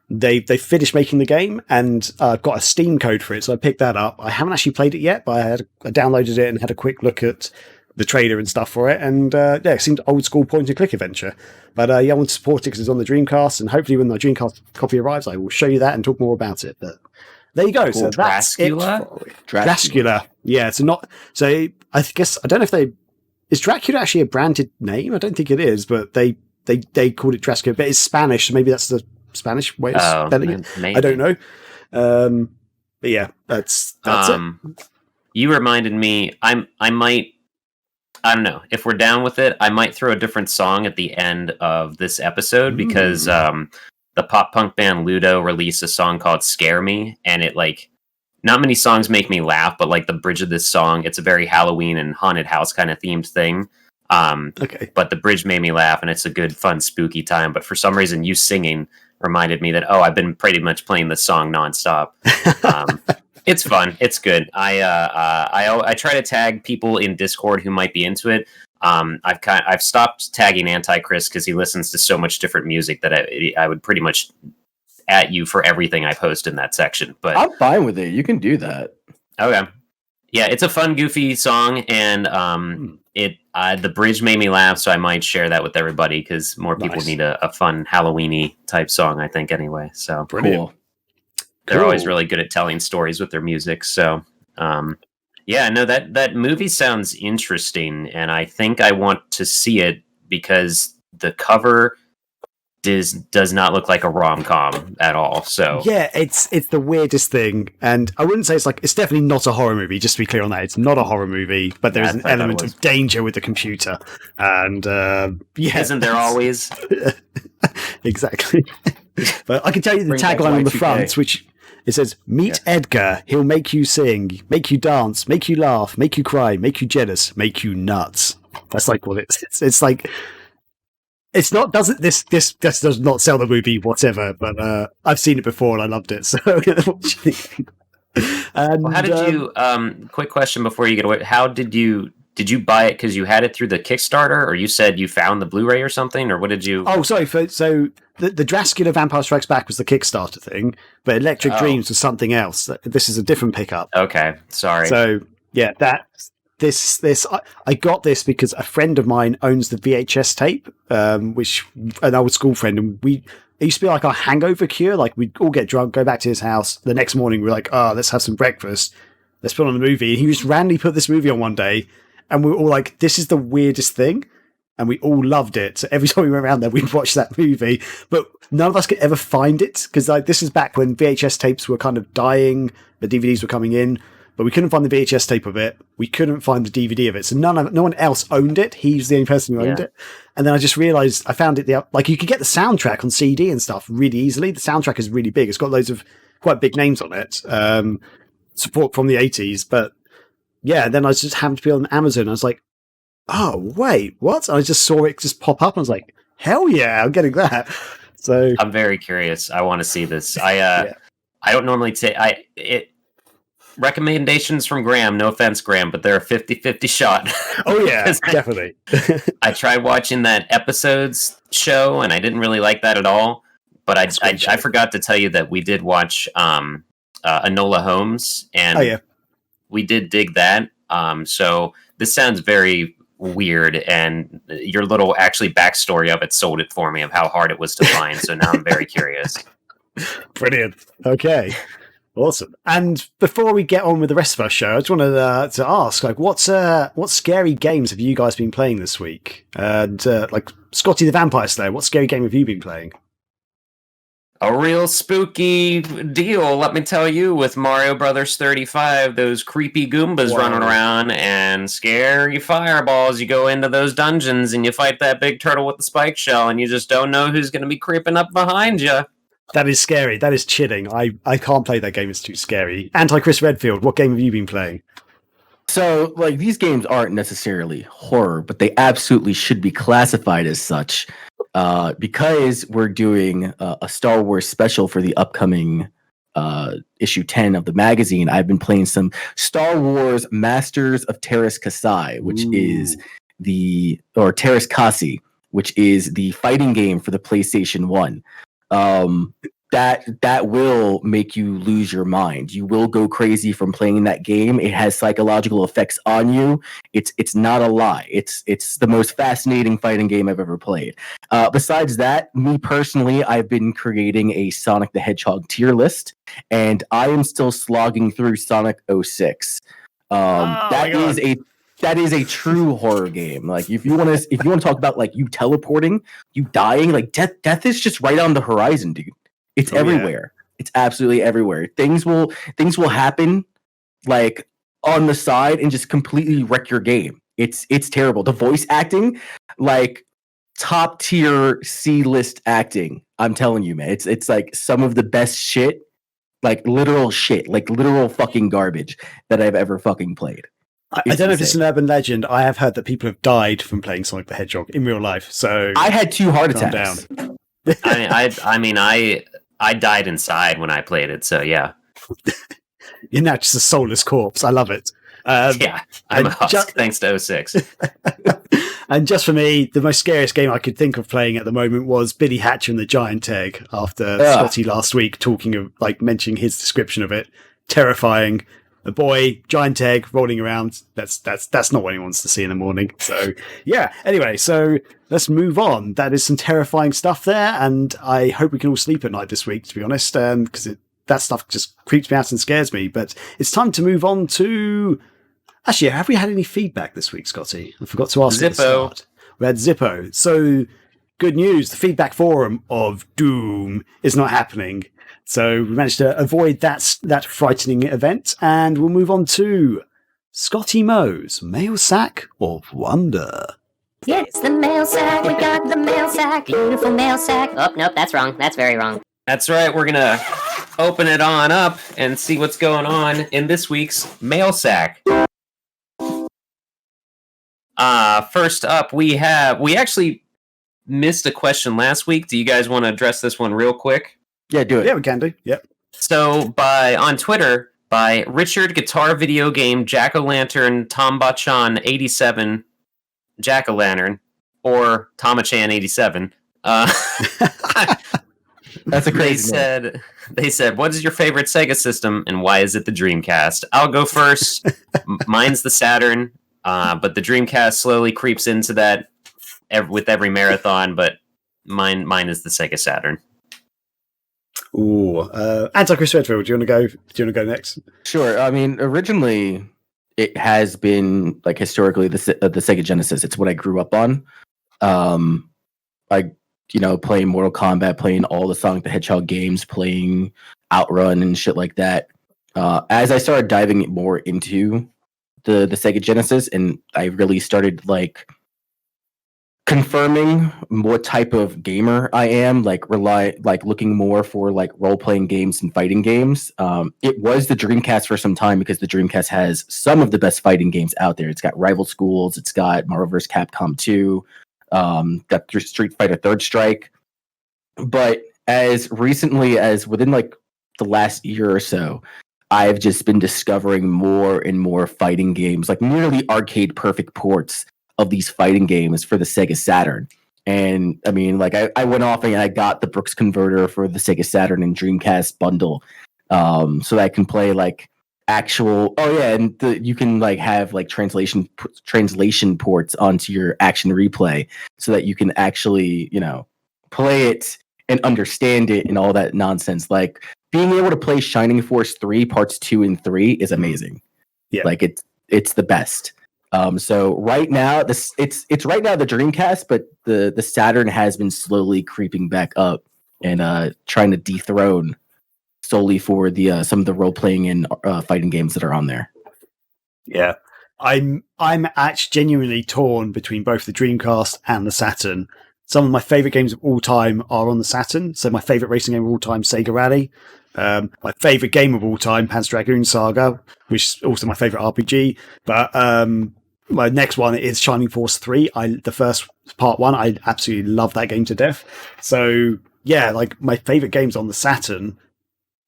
they finished making the game, and I've got a Steam code for it, so I picked that up. I haven't actually played it yet, but I downloaded it and had a quick look at the trailer and stuff for it, and it seemed old school point and click adventure. But I want to support it because it's on the Dreamcast, and hopefully when the Dreamcast copy arrives, I will show you that and talk more about it. But there you go. Cool. So that's Dracula. Yeah. So I guess I don't know if is Dracula actually a branded name? I don't think it is, but they called it Dracula, but it's Spanish, so maybe that's the Spanish way of spelling it. Maybe. I don't know. But yeah, that's it. You reminded me. I don't know if we're down with it. I might throw a different song at the end of this episode because the pop punk band Ludo released a song called "Scare Me," and it not many songs make me laugh, but the bridge of this song, it's a very Halloween and haunted house kind of themed thing. Okay. But the bridge made me laugh, and it's a good, fun, spooky time. But for some reason, you singing reminded me that I've been pretty much playing this song nonstop. It's fun. It's good. I try to tag people in Discord who might be into it. I've stopped tagging Antichrist because he listens to so much different music that I would pretty much at you for everything I post in that section. But I'm fine with it. You can do that. Okay. Yeah, it's a fun, goofy song, and the bridge made me laugh, so I might share that with everybody because more people need a fun Halloweenie type song, I think. Anyway, so brilliant. Cool. They're always really good at telling stories with their music. So, that movie sounds interesting, and I think I want to see it because the cover does not look like a rom-com at all. So yeah, it's the weirdest thing, and I wouldn't say it's definitely not a horror movie. Just to be clear on that, it's not a horror movie, but there is an element of danger with the computer, and isn't there always? Exactly. But I can tell you the tagline on the front, which it says, "Meet Edgar. He'll make you sing, make you dance, make you laugh, make you cry, make you jealous, make you nuts." That's what it is. It's it's not. This does not sell the movie whatever. But I've seen it before and I loved it. So and, how did you? Quick question before you get away. How did you buy it because you had it through the Kickstarter, or you said you found the Blu-ray or something, or what did you? Oh, sorry. So the Dracula Vampire Strikes Back was the Kickstarter thing, but Electric Dreams was something else. This is a different pickup. Okay, sorry. So yeah, I got this because a friend of mine owns the VHS tape, which an old school friend, and it used to be like our hangover cure. We'd all get drunk, go back to his house. The next morning, we're like, let's have some breakfast. Let's put on the movie. And he just randomly put this movie on one day. And we were all like, this is the weirdest thing. And we all loved it. So every time we went around there, we'd watch that movie. But none of us could ever find it. Because this is back when VHS tapes were kind of dying. The DVDs were coming in. But we couldn't find the VHS tape of it. We couldn't find the DVD of it. So no one else owned it. He's the only person who owned it. And then I just realized I found it. You could get the soundtrack on CD and stuff really easily. The soundtrack is really big. It's got loads of quite big names on it. Support from the 80s. But yeah, then I just happened to be on Amazon. I was like, oh, wait, what? And I just saw it just pop up. And I was like, hell yeah, I'm getting that. So I'm very curious. I want to see this. I don't normally take recommendations from Graham. No offense, Graham, but they're a 50-50 shot. Oh, yeah, definitely. I tried watching that episodes show, and I didn't really like that at all. But I forgot to tell you that we did watch Enola Holmes, and we did dig that. So this sounds very weird, and your little actually backstory of it sold it for me of how hard it was to find. So now I'm very curious. Brilliant. Okay. Awesome. And before we get on with the rest of our show, I just wanted to ask, what scary games have you guys been playing this week? And Scotty the Vampire Slayer, what scary game have you been playing? A real spooky deal, let me tell you, with Mario Brothers 35, those creepy Goombas running around and scary fireballs. You go into those dungeons and you fight that big turtle with the spike shell, and you just don't know who's going to be creeping up behind you. That is scary. That is chilling. I can't play that game. It's too scary. Chris Redfield, what game have you been playing? So, these games aren't necessarily horror, but they absolutely should be classified as such. because we're doing a Star Wars special for the upcoming issue 10 of the magazine. I've been playing some Star Wars Masters of Terras Kasai, which is Terras Kasi, which is the fighting game for the PlayStation 1. That will make you lose your mind. You will go crazy from playing that game. It has psychological effects on you. It's not a lie. It's the most fascinating fighting game I've ever played. Besides that, me personally, I've been creating a Sonic the Hedgehog tier list, and I am still slogging through Sonic 06. That is a true horror game. Like if you want to talk about like you teleporting, you dying, like death is just right on the horizon, dude. It's everywhere. Yeah. It's absolutely everywhere. Things will happen like on the side and just completely wreck your game. It's terrible. The voice acting, like top tier C-list acting. I'm telling you, man. It's like some of the best shit, like literal fucking garbage that I've ever fucking played. I don't know if it's an urban legend. I have heard that people have died from playing Sonic the Hedgehog in real life. So I had 2 heart attacks. I died inside when I played it, so yeah. You're now just a soulless corpse. I love it. Yeah, I'm a husk, thanks to 06. And just for me, the most scariest game I could think of playing at the moment was Billy Hatcher and the Giant Egg, after Scotty last week mentioning his description of it. Terrifying. A boy, giant egg, rolling around. That's not what anyone wants to see in the morning. So, yeah. Anyway, so let's move on. That is some terrifying stuff there, and I hope we can all sleep at night this week, to be honest, because that stuff just creeps me out and scares me. But it's time to move on to... Actually, have we had any feedback this week, Scotty? I forgot to ask. Zippo. We had Zippo. So, good news. The feedback forum of Doom is not happening. So we managed to avoid that frightening event, and we'll move on to Scotty Moe's Mail Sack of Wonder. It's the mail sack. We got the mail sack. Beautiful mail sack. Oh, nope, that's wrong. That's very wrong. That's right. We're going to open it on up and see what's going on in this week's mail sack. First up, we actually missed a question last week. Do you guys want to address this one real quick? Yeah, do it. Yeah, we can do. Yep. So on Twitter, by Richard Guitar Video Game Jack-O-Lantern Tombachan 87 Jack-O-Lantern, or Tomachan 87. That's a crazy name. They said, what is your favorite Sega system and why is it the Dreamcast? I'll go first. Mine's the Saturn, but the Dreamcast slowly creeps into that with every marathon, but mine is the Sega Saturn. Ooh, Anti-Chris Redfield, do you want to go next? Sure. I mean, originally it has been like historically the Sega Genesis. It's what I grew up on. Playing Mortal Kombat, playing all the Sonic the Hedgehog games, playing Outrun and shit like that. As I started diving more into the Sega Genesis, and I really started like confirming what type of gamer I am, looking more for like role-playing games and fighting games. It was the Dreamcast for some time because the Dreamcast has some of the best fighting games out there. It's got Rival Schools, it's got Marvel vs. Capcom 2, got Street Fighter Third Strike. But as recently as within like the last year or so, I've just been discovering more and more fighting games, like nearly arcade perfect ports of these fighting games for the Sega Saturn. And I mean, like I went off and I got the Brooks converter for the Sega Saturn and Dreamcast bundle, so that I can play like actual. Oh yeah, and you can like have like translation ports onto your Action Replay, so that you can actually play it and understand it and all that nonsense. Like being able to play Shining Force 3 parts 2 and 3 is amazing. Yeah, like it's the best. So right now it's right now the Dreamcast, but the Saturn has been slowly creeping back up and trying to dethrone solely for the some of the role playing and fighting games that are on there. Yeah, I'm actually genuinely torn between both the Dreamcast and the Saturn. Some of my favorite games of all time are on the Saturn. So my favorite racing game of all time, Sega Rally. My favorite game of all time, Panzer Dragoon Saga, which is also my favorite RPG. But my next one is Shining Force 3. The first part one, I absolutely love that game to death. So yeah, like my favorite games on the Saturn,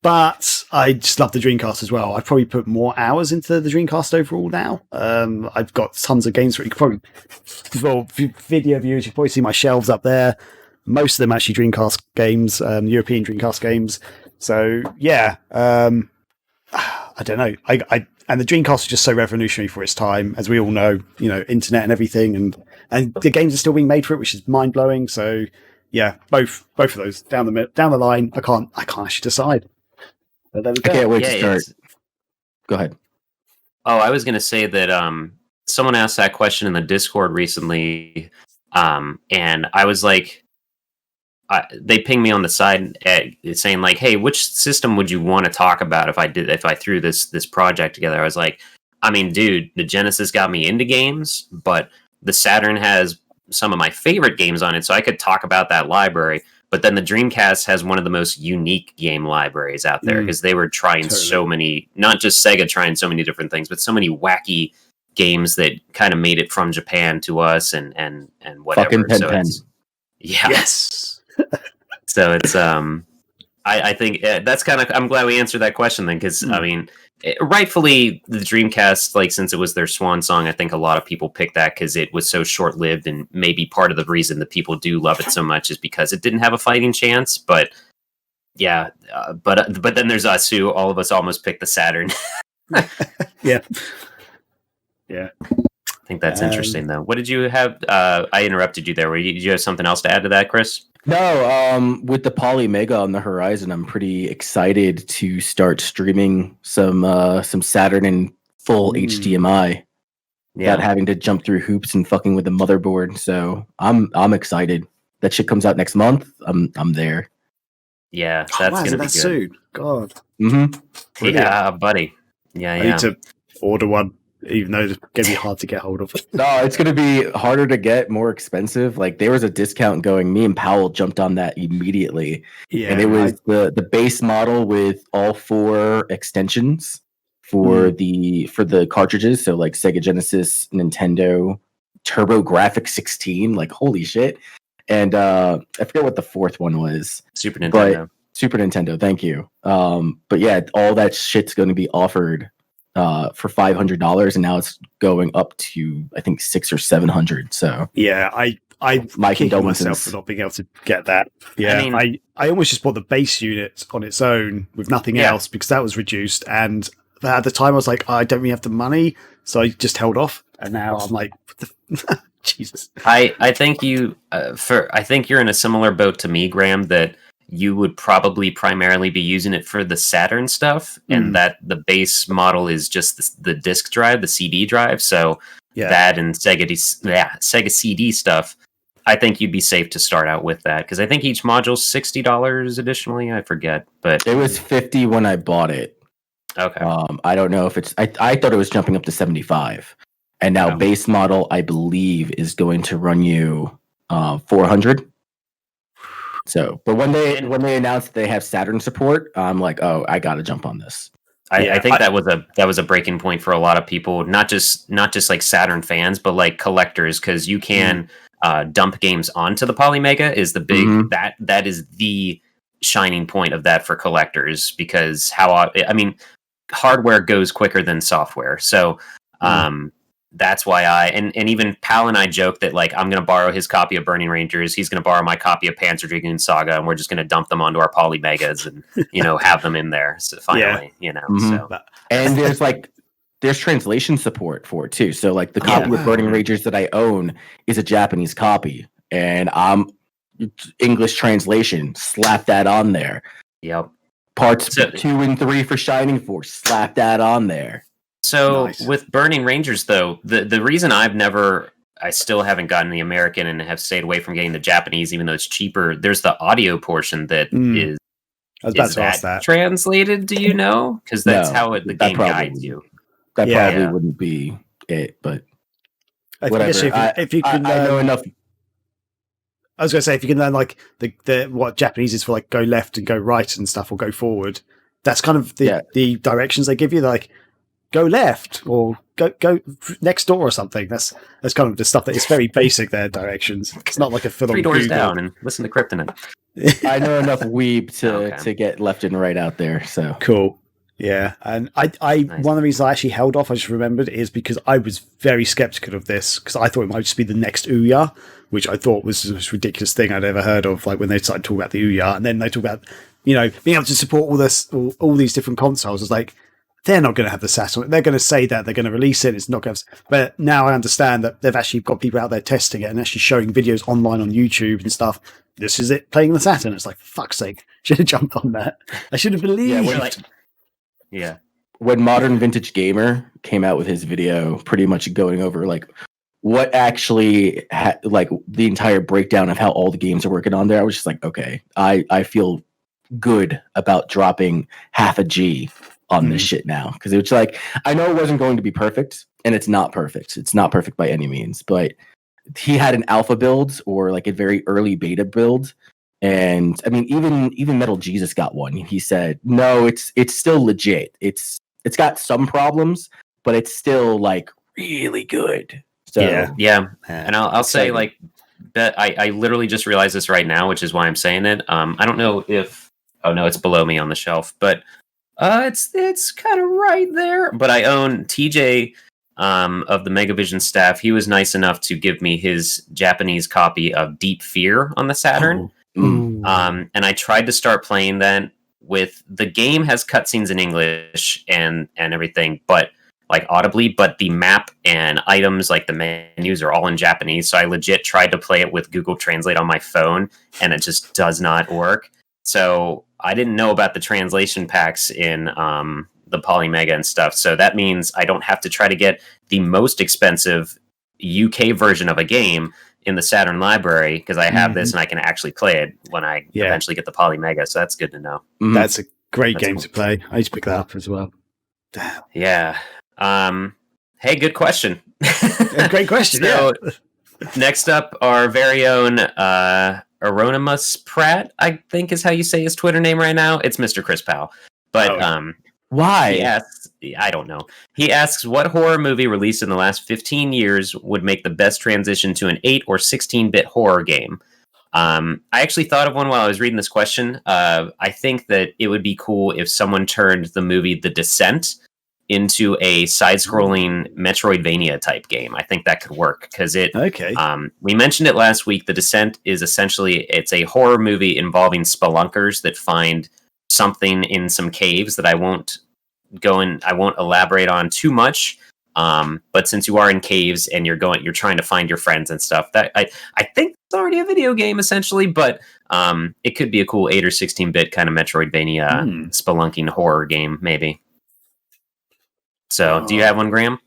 but I just love the Dreamcast as well. I've probably put more hours into the Dreamcast overall now. I've got tons of games for it. You can probably, for video viewers, you can probably see my shelves up there. Most of them actually Dreamcast games, European Dreamcast games. So yeah, I don't know. And the Dreamcast was just so revolutionary for its time, as we all know. Internet and everything, and the games are still being made for it, which is mind blowing. So yeah, both of those down the line. I can't actually decide. But there we go. I can't wait to start. Go ahead. Oh, I was going to say that someone asked that question in the Discord recently, and I was like, they pinged me on the side saying like, "Hey, which system would you want to talk about if I threw this project together?" I was like, I mean, dude, the Genesis got me into games, but the Saturn has some of my favorite games on it, so I could talk about that library. But then the Dreamcast has one of the most unique game libraries out there because they were trying so many, not just Sega trying so many different things, but so many wacky games that kind of made it from Japan to us and whatever. Fucking Pen. Yeah. Yes. So it's I think that's kind of, I'm glad we answered that question then, because I mean, rightfully the Dreamcast, like, since it was their swan song, I think a lot of people picked that because it was so short lived, and maybe part of the reason that people do love it so much is because it didn't have a fighting chance. But yeah, but then there's us, who all of us almost picked the Saturn. Yeah. I think that's interesting, though. What did you have? I interrupted you there. Did you have something else to add to that, Chris? No, with the Poly Mega on the horizon, I'm pretty excited to start streaming some Saturn in full HDMI, without having to jump through hoops and fucking with the motherboard. So I'm excited. That shit comes out next month. I'm there. Yeah, that's gonna be good. Soon. God. Mm-hmm. Yeah, buddy. Yeah, I need to order one, even though it's going to be hard to get hold of. No, it's going to be harder to get, more expensive. Like, there was a discount going. Me and Powell jumped on that immediately. Yeah, and it was the base model with all 4 extensions for the cartridges. So like Sega Genesis, Nintendo, TurboGrafx 16. Like, holy shit. And I forget what the 4th one was. Super Nintendo. Super Nintendo, thank you. But yeah, all that shit's going to be offered for $500, and now it's going up to, I think, $600 or $700. So yeah, I my kicking myself for not being able to get that. Yeah, I almost just bought the base unit on its own with nothing else, because that was reduced, and at the time I was like, I don't really have the money, so I just held off, and now I'm like, what the Jesus. I think I think you're in a similar boat to me, Graham, that you would probably primarily be using it for the Saturn stuff, and that the base model is just the disc drive, the CD drive. So that and Sega CD stuff, I think you'd be safe to start out with that, because I think each module's $60 additionally. I forget, but it was $50 when I bought it. Okay. I don't know if it's. I thought it was jumping up to $75, and now base model, I believe, is going to run you $400. So, but when they announced they have Saturn support, I'm like, oh, I got to jump on this. I think that was a breaking point for a lot of people, not just like Saturn fans, but like collectors, because you can dump games onto the Polymega is the big that is the shining point of that for collectors, because hardware goes quicker than software. So that's why and even Pal and I joke that, like, I'm going to borrow his copy of Burning Rangers, he's going to borrow my copy of Panzer Dragoon Saga, and we're just going to dump them onto our Poly Megas and, have them in there. So finally, so. And there's translation support for it too. So like the copy of Burning Rangers that I own is a Japanese copy, and English translation, slap that on there. Yep. Parts 2 and 3 for Shining Force, slap that on there. So with Burning Rangers, though, the reason I still haven't gotten the American and have stayed away from getting the Japanese, even though it's cheaper, there's the audio portion that is. I was about to ask that. Translated, do you know? Because that's how the game guides you. That probably wouldn't be it, but whatever. If you can, I know enough. I was going to say, if you can learn like the what Japanese is for, like go left and go right and stuff, or go forward, that's kind of the directions they give you. Like, go left or go next door or something. That's kind of the stuff that is very basic there, directions. It's not like a full-on 3 doors Google. down and listen to Kryptonite. I know enough weeb to get left and right out there. So cool. Yeah, and I Nice. one of the reasons I actually held off, I just remembered, is because I was very skeptical of this because I thought it might just be the next Ouya, which I thought was the most ridiculous thing I'd ever heard of. Like when they started talking about the Ouya, and then they talk about being able to support all these different consoles. It's like they're not going to have the Saturn. They're going to say that they're going to release it. It's not going to. But now I understand that they've actually got people out there testing it and actually showing videos online on YouTube and stuff. This is it playing the Saturn. It's like, fuck's sake, should have jumped on that. I should have believed. Yeah. When Modern Vintage Gamer came out with his video, pretty much going over like what actually like the entire breakdown of how all the games are working on there, I was just like, okay, I feel good about dropping half a G on this shit now, because it's like, I know it wasn't going to be perfect, and it's not perfect. It's not perfect by any means, but he had an alpha build or like a very early beta build. And I mean, even Metal Jesus got one. He said, "No, it's still legit. It's got some problems, but it's still like really good." So yeah. And I'll say like that. I literally just realized this right now, which is why I'm saying it. I don't know if it's below me on the shelf, but it's kind of right there. But I own TJ of the Megavision staff. He was nice enough to give me his Japanese copy of Deep Fear on the Saturn. Oh. And I tried to start playing that. With the game has cutscenes in English and everything, but like audibly, but the map and items, like the menus, are all in Japanese. So I legit tried to play it with Google Translate on my phone, and it just does not work. So I didn't know about the translation packs in the Polymega and stuff. So that means I don't have to try to get the most expensive UK version of a game in the Saturn library, because I have this and I can actually play it when I eventually get the Polymega. So that's good to know. That's a great game cool to play. I used to pick that up as well. Damn. Yeah. Hey, good question. Great question. So next up, our very own Aronimus Pratt, I think is how you say his Twitter name right now. It's Mr. Chris Powell. But why? He asks, I don't know. He asks, what horror movie released in the last 15 years would make the best transition to an 8 or 16-bit horror game? I actually thought of one while I was reading this question. I think that it would be cool if someone turned the movie The Descent into a side-scrolling Metroidvania type game. I think that could work, because we mentioned it last week. The Descent is essentially, it's a horror movie involving spelunkers that find something in some caves that I won't elaborate on too much. But since you are in caves and you're trying to find your friends and stuff, that I think it's already a video game essentially, but it could be a cool 8 or 16-bit kind of Metroidvania spelunking horror game, maybe. So, do you have one, Graham?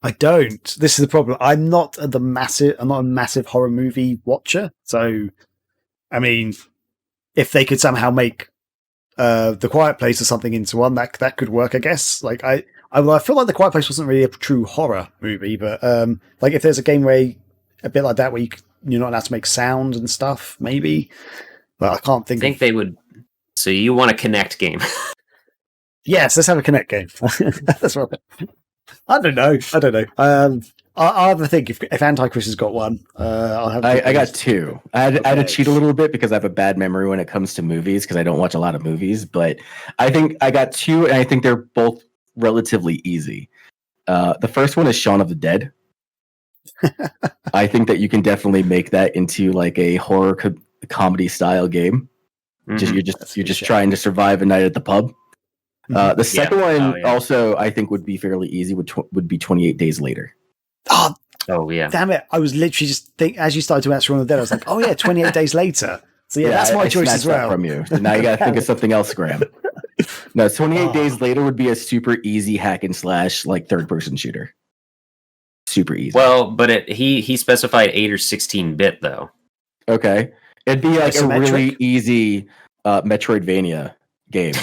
I don't. This is the problem. I'm not a massive horror movie watcher. So, I mean, if they could somehow make The Quiet Place or something into one, that could work, I guess. Like I feel like The Quiet Place wasn't really a true horror movie, but like if there's a game where a bit like that where you're not allowed to make sound and stuff, maybe. Well, I can't think. I think they would. So you want a Kinect game? Yes, let's have a Kinect game. That's right. I don't know. I'll have a think if Antichrist has got one. I'll have. I got two. I had to cheat a little bit because I have a bad memory when it comes to movies, because I don't watch a lot of movies. But I think I got two, and I think they're both relatively easy. The first one is Shaun of the Dead. I think that you can definitely make that into like a horror comedy style game. You're just trying to survive a night at the pub. The second one also I think would be fairly easy. Would be 28 Days Later. Oh yeah! Damn it! I was literally just as you started to answer Shaun of the Dead, I was like, oh yeah, 28 Days Later. So that's my choice as well. From you. So now you got to think of something else, Graham. No, 28 Days Later would be a super easy hack and slash like third person shooter. Super easy. Well, but he specified 8 or 16-bit though. Okay, it'd be like a really easy Metroidvania game.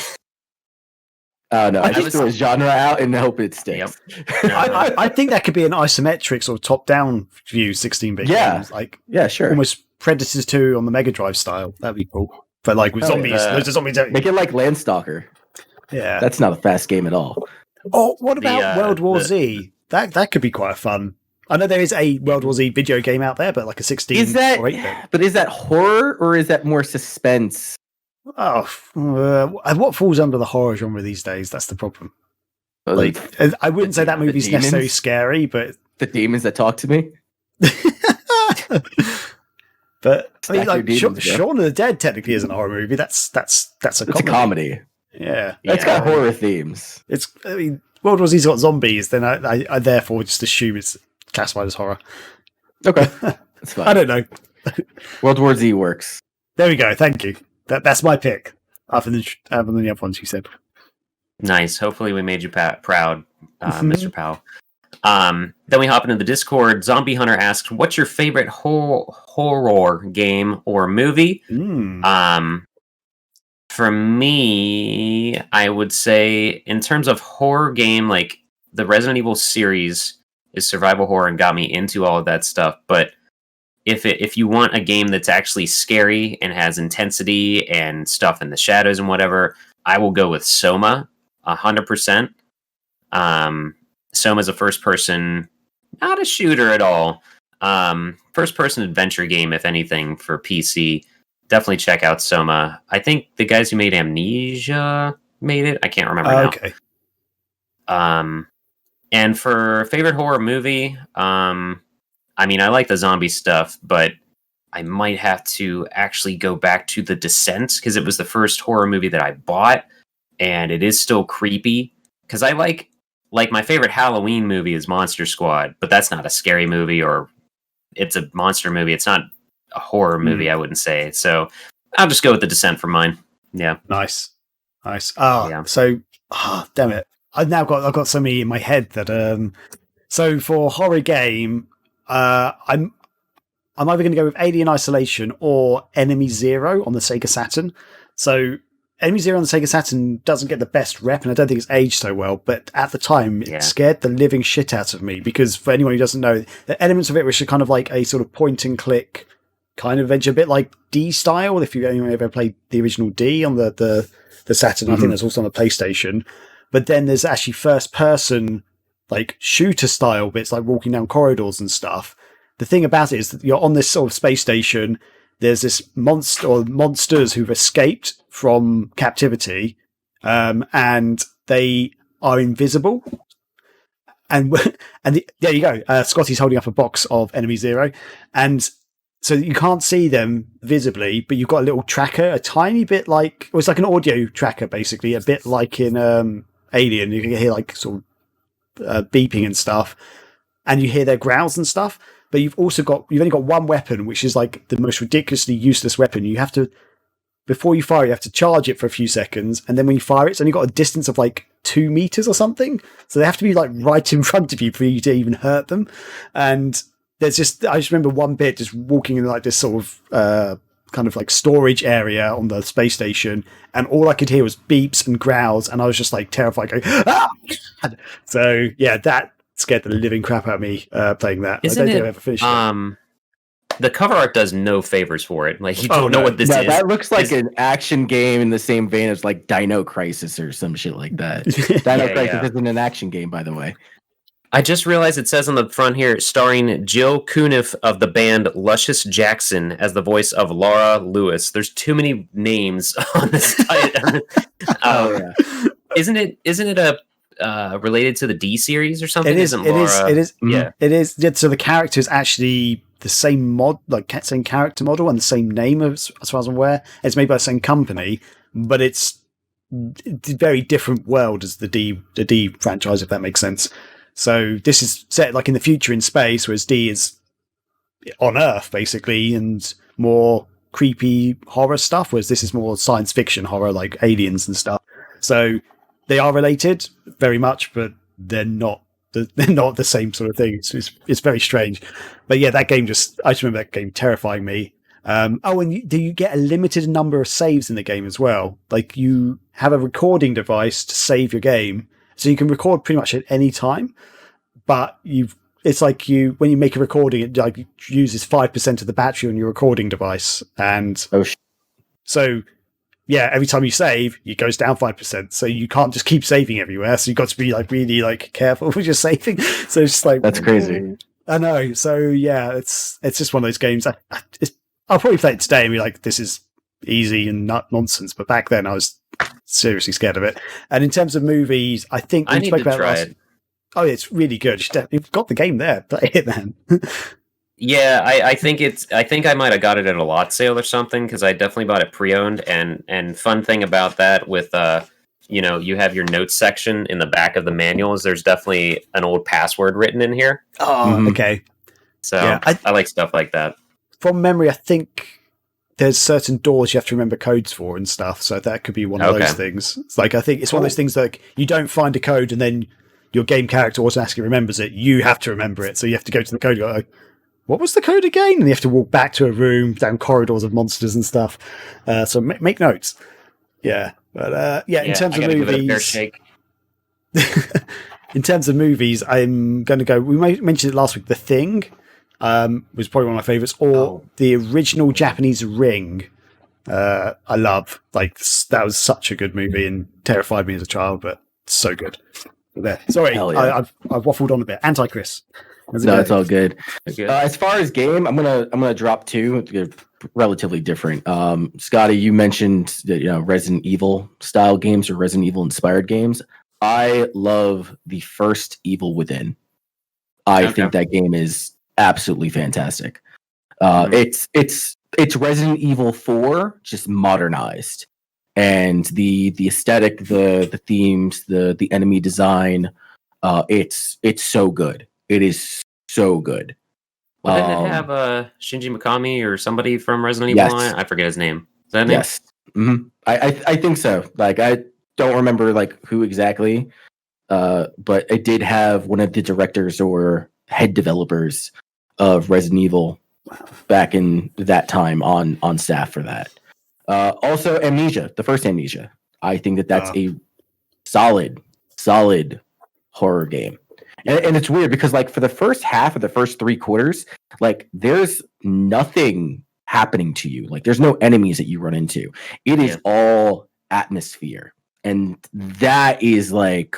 No, I just threw a genre out and hope it sticks. Yep. I think that could be an isometric sort of top-down view 16-bit games. Like, sure. Almost Predators 2 on the Mega Drive style. That'd be cool. But like with zombies, loads of zombies. Make it like Landstalker. Yeah. That's not a fast game at all. Oh, what about World War Z? That could be quite fun. I know there is a World War Z video game out there, but like a 16 or 8-bit. But is that horror or is that more suspense? Oh, what falls under the horror genre these days? That's the problem. Like, I wouldn't say that movie's necessarily scary, but the demons that talk to me. But I mean, like Shaun of the Dead technically isn't a horror movie. That's a comedy. Yeah, it's got horror themes. I mean, World War Z's got zombies. Then I therefore just assume it's classified as horror. Okay, that's fine. I don't know. World War Z works. There we go. Thank you. That's my pick. Other than the other ones you said. Nice. Hopefully we made you proud, Mr. Powell. Then we hop into the Discord. Zombie Hunter asks, what's your favorite horror game or movie? For me, I would say in terms of horror game, like the Resident Evil series is survival horror and got me into all of that stuff. But if you want a game that's actually scary and has intensity and stuff in the shadows and whatever, I will go with Soma 100%. Soma is a first-person, not a shooter at all. First-person adventure game, if anything, for PC. Definitely check out Soma. I think the guys who made Amnesia made it. I can't remember now. Okay. And for favorite horror movie, I mean, I like the zombie stuff, but I might have to actually go back to The Descent because it was the first horror movie that I bought, and it is still creepy. Because I like my favorite Halloween movie is Monster Squad, but that's not a scary movie, or it's a monster movie. It's not a horror movie, I wouldn't say. So I'll just go with The Descent for mine. Yeah. Nice. Oh, yeah. So, damn it. I've got so many in my head that so for horror game, I'm either going to go with Alien Isolation or Enemy Zero on the Sega Saturn. So Enemy Zero on the Sega Saturn doesn't get the best rep, and I don't think it's aged so well, but at the time it scared the living shit out of me, because for anyone who doesn't know, the elements of it which are kind of like a sort of point and click kind of adventure, a bit like D style, if you anyone ever played the original D on the Saturn. I think that's also on the PlayStation. But then there's actually first person like shooter style bits, like walking down corridors and stuff. The thing about it is that you're on this sort of space station. There's this monster or monsters who've escaped from captivity, and they are invisible. And there you go. Scotty's holding up a box of Enemy Zero, and so you can't see them visibly, but you've got a little tracker, a tiny bit like, well, it's like an audio tracker, basically, a bit like in Alien. You can hear like sort of beeping and stuff, and you hear their growls and stuff. But you've only got one weapon, which is like the most ridiculously useless weapon. You have to, before you fire, you have to charge it for a few seconds, and then when you fire, it's only got a distance of like 2 meters or something. So they have to be like right in front of you for you to even hurt them. And I just remember one bit just walking in like this sort of kind of like storage area on the space station, and all I could hear was beeps and growls, and I was just like terrified, going, ah! So yeah, that scared the living crap out of me playing that. I don't think I've ever finished it. The cover art does no favors for it. Like, you don't know what this is. That looks like an action game in the same vein as like Dino Crisis or some shit like that. Dino Crisis isn't an action game, by the way. I just realized it says on the front here, starring Jill Cuniff of the band Luscious Jackson as the voice of Laura Lewis. There's too many names on this title. Isn't it a related to the D series or something? It is. Yeah, it is. So the character is actually the same same character model and the same name as far as I'm aware. It's made by the same company, but it's a very different world as the D franchise, if that makes sense. So this is set like in the future in space, whereas D is on Earth basically, and more creepy horror stuff, whereas this is more science fiction horror, like aliens and stuff. So they are related very much, but they're not the same sort of thing. It's very strange. But yeah, I just remember that game terrifying me. And do you get a limited number of saves in the game as well? Like, you have a recording device to save your game, so you can record pretty much at any time. But it's like when you make a recording, it like uses 5% of the battery on your recording device, and so every time you save, it goes down 5%. So you can't just keep saving everywhere. So you've got to be like really like careful with your saving. So it's just like That's crazy. I know. So yeah, it's just one of those games. I'll probably play it today and be like, this is easy and not nonsense. But back then, I was seriously scared of it. And in terms of movies, I think I need to try it. Oh, it's really good. You've got the game there. Play it, man. Yeah, I think I might have got it at a lot sale or something, because I definitely bought it pre-owned. And fun thing about that with you have your notes section in the back of the manual is there's definitely an old password written in here. Oh, okay. So yeah, I like stuff like that. From memory, I think there's certain doors you have to remember codes for and stuff. So that could be one of those things. It's like, I think it's one of those things like you don't find a code and then your game character automatically remembers it. You have to remember it. So you have to go to the code. You're like, what was the code again? And you have to walk back to a room, down corridors of monsters and stuff. So make notes. Yeah. But in terms of movies, in terms of movies, I'm going to go. We mentioned it last week. The Thing was probably one of my favorites, or the original Japanese Ring. I love. Like, that was such a good movie and terrified me as a child, but so good. But there. Sorry, yeah. I've waffled on a bit. Anti-Chris. No, it's all good. As far as game, I'm gonna drop two. They're relatively different. Scotty, you mentioned that, Resident Evil style games or Resident Evil inspired games. I love the first Evil Within. I think that game is absolutely fantastic. It's Resident Evil 4 just modernized, and the aesthetic, the themes, the enemy design. It's so good. It is so good. Well, didn't it have Shinji Mikami or somebody from Resident Evil on it? I forget his name. Is that his name? Yes. Mm-hmm. I think so. Like, I don't remember like who exactly, but it did have one of the directors or head developers of Resident Evil back in that time on staff for that. Also, Amnesia, the first Amnesia. I think that's a solid horror game. And it's weird because, like, for the first half of the first 3 quarters, like, there's nothing happening to you. Like, there's no enemies that you run into. It is all atmosphere. And that is, like,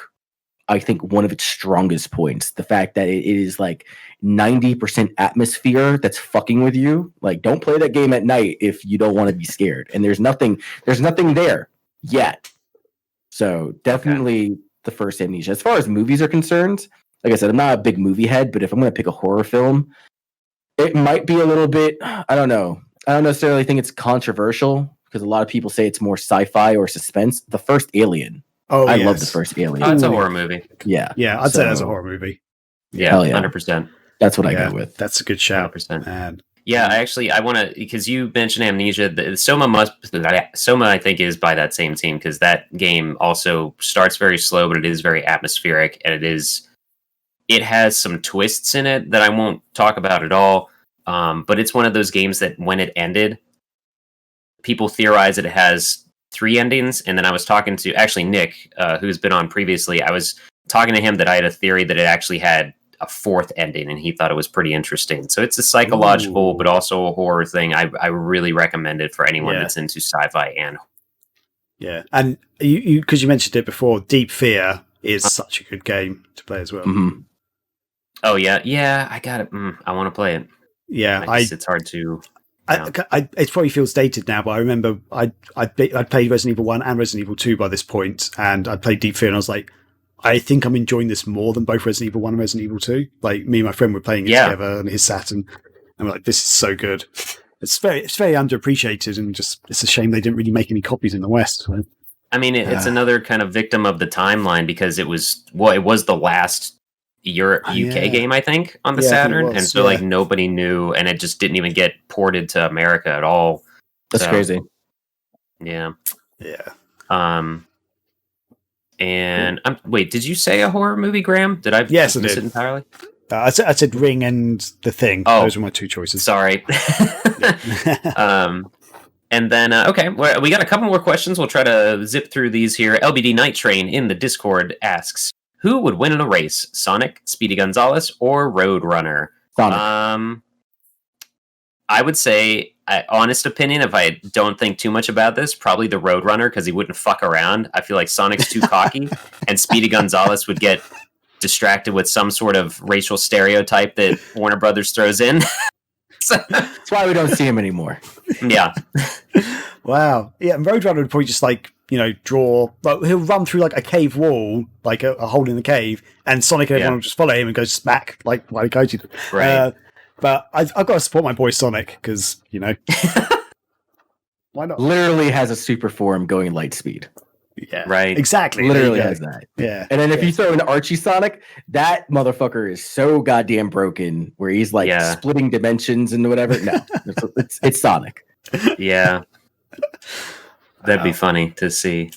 I think one of its strongest points. The fact that it is, like, 90% atmosphere that's fucking with you. Like, don't play that game at night if you don't want to be scared. And there's nothing there yet. So, definitely the first Amnesia. As far as movies are concerned, like I said, I'm not a big movie head, but if I'm going to pick a horror film, it might be a little bit, I don't know. I don't necessarily think it's controversial because a lot of people say it's more sci-fi or suspense. The first Alien. I love the first Alien. Oh, it's a horror movie. Yeah. Yeah, I'd say that's a horror movie. Yeah, 100%. That's what I go with. That's a good shout. 100%. Man. Yeah, I want to, because you mentioned Amnesia. Soma, I think, is by that same team, because that game also starts very slow, but it is very atmospheric, and it has some twists in it that I won't talk about at all. But it's one of those games that when it ended, people theorize that it has 3 endings. And then I was talking to actually Nick, who's been on previously. I was talking to him that I had a theory that it actually had a 4th ending, and he thought it was pretty interesting. So it's a psychological, but also a horror thing. I really recommend it for anyone that's into sci-fi and. Yeah, and you because you mentioned it before, Deep Fear is such a good game to play as well. Mm-hmm. Oh yeah, I got it. I want to play it. Yeah, it's hard to. It probably feels dated now, but I remember I'd played Resident Evil 1 and Resident Evil 2 by this point, and I played Deep Fear, and I was like, I think I'm enjoying this more than both Resident Evil 1 and Resident Evil 2. Like, me and my friend were playing it together on his Saturn, and we're like, this is so good. It's very underappreciated, and just it's a shame they didn't really make any copies in the West. So. I mean, it's another kind of victim of the timeline, because it was the last UK game, I think, on the Saturn, and so like nobody knew, and it just didn't even get ported to America at all. That's crazy. Yeah. And wait, did you say a horror movie, Graham? Did I miss it entirely? I said Ring and The Thing. Those were my 2 choices. Sorry. And then, we got a couple more questions. We'll try to zip through these here. LBD Night Train in the Discord asks, who would win in a race, Sonic, Speedy Gonzales, or Roadrunner? Sonic. I would say, honest opinion, if I don't think too much about this, probably the Roadrunner, because he wouldn't fuck around. I feel like Sonic's too cocky, and Speedy Gonzales would get distracted with some sort of racial stereotype that Warner Brothers throws in. That's why we don't see him anymore. Yeah. Wow. Yeah, and Roadrunner would probably just draw. Like, he'll run through like a cave wall, like a hole in the cave, and Sonic and everyone will just follow him and go smack like while he goes. Right. But I've got to support my boy Sonic because why not? Literally has a super form going light speed. Yeah. Right. Exactly. Literally has that. Yeah. And then if you throw in Archie Sonic, that motherfucker is so goddamn broken where he's like splitting dimensions and whatever. No, it's Sonic. Yeah. That'd be funny to see.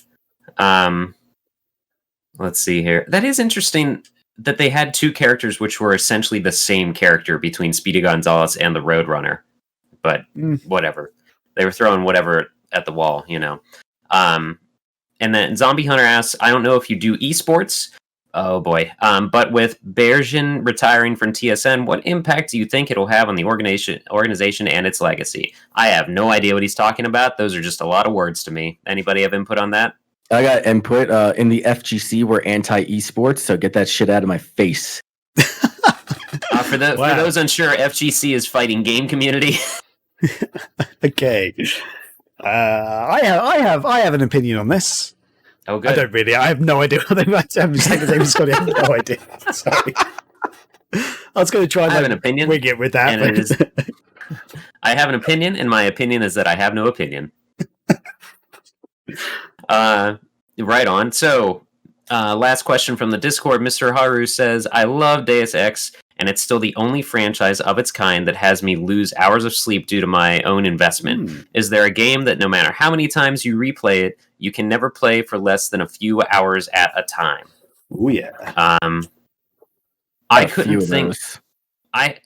Let's see here. That is interesting that they had two characters which were essentially the same character between Speedy Gonzales and the Roadrunner. But whatever. They were throwing whatever at the wall, And then Zombie Hunter asks, I don't know if you do esports. Oh boy. But with Bergen retiring from TSN, what impact do you think it'll have on the organization and its legacy? I have no idea what he's talking about. Those are just a lot of words to me. Anybody have input on that? I got input. In the FGC, we're anti-esports, so get that shit out of my face. For those unsure, FGC is fighting game community. Okay. I have an opinion on this. Oh, good. I don't really. I have no idea what they might have. Scotty, I have no idea. Sorry. I was going to try and have an opinion, wig it with that. I have an opinion, and my opinion is that I have no opinion. Right on. So, last question from the Discord. Mr. Haru says, I love Deus Ex, and it's still the only franchise of its kind that has me lose hours of sleep due to my own investment. Is there a game that no matter how many times you replay it, you can never play for less than a few hours at a time? Oh yeah. I couldn't think. I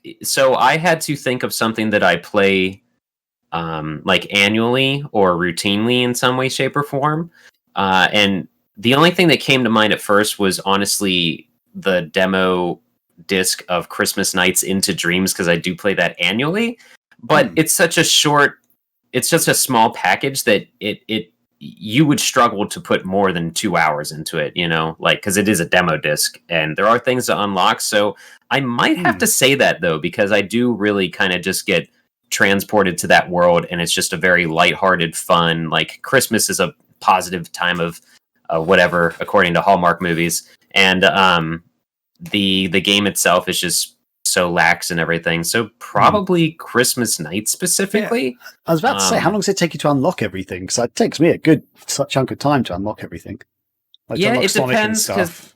had to think of something that I play like annually or routinely in some way, shape, or form. And the only thing that came to mind at first was honestly the demo disc of Christmas Nights into Dreams, because I do play that annually. But it's such a small package that you would struggle to put more than 2 hours into it, because it is a demo disc and there are things to unlock. So I might have to say that though, because I do really kind of just get transported to that world, and it's just a very lighthearted, fun, like Christmas is a positive time of whatever, according to Hallmark movies. And the game itself is just so lax and everything. So probably Christmas Night specifically. Yeah. I was about to say, how long does it take you to unlock everything? Because it takes me a good chunk of time to unlock everything. Like it Sonic depends. and stuff.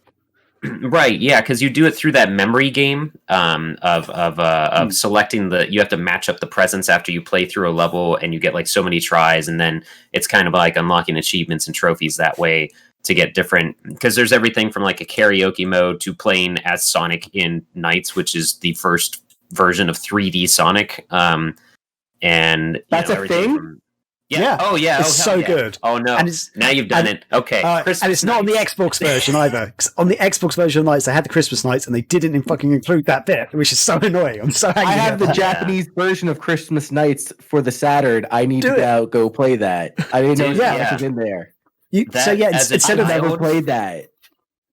Right, yeah, because you do it through that memory game of selecting you have to match up the presents after you play through a level, and you get like so many tries, and then it's kind of like unlocking achievements and trophies that way to get different, because there's everything from like a karaoke mode to playing as Sonic in Nights, which is the first version of 3D Sonic. And that's a thing? Yeah. Oh, yeah. It's so good. Oh, no. And now you've done it. Okay. And it's not on the Xbox version either. 'Cause on the Xbox version of Nights, they had the Christmas Nights, and they didn't fucking include that bit, which is so annoying. I'm so angry. I have the Japanese version of Christmas Nights for the Saturn. I need to go play that. I didn't know that was in there. Instead of never played that.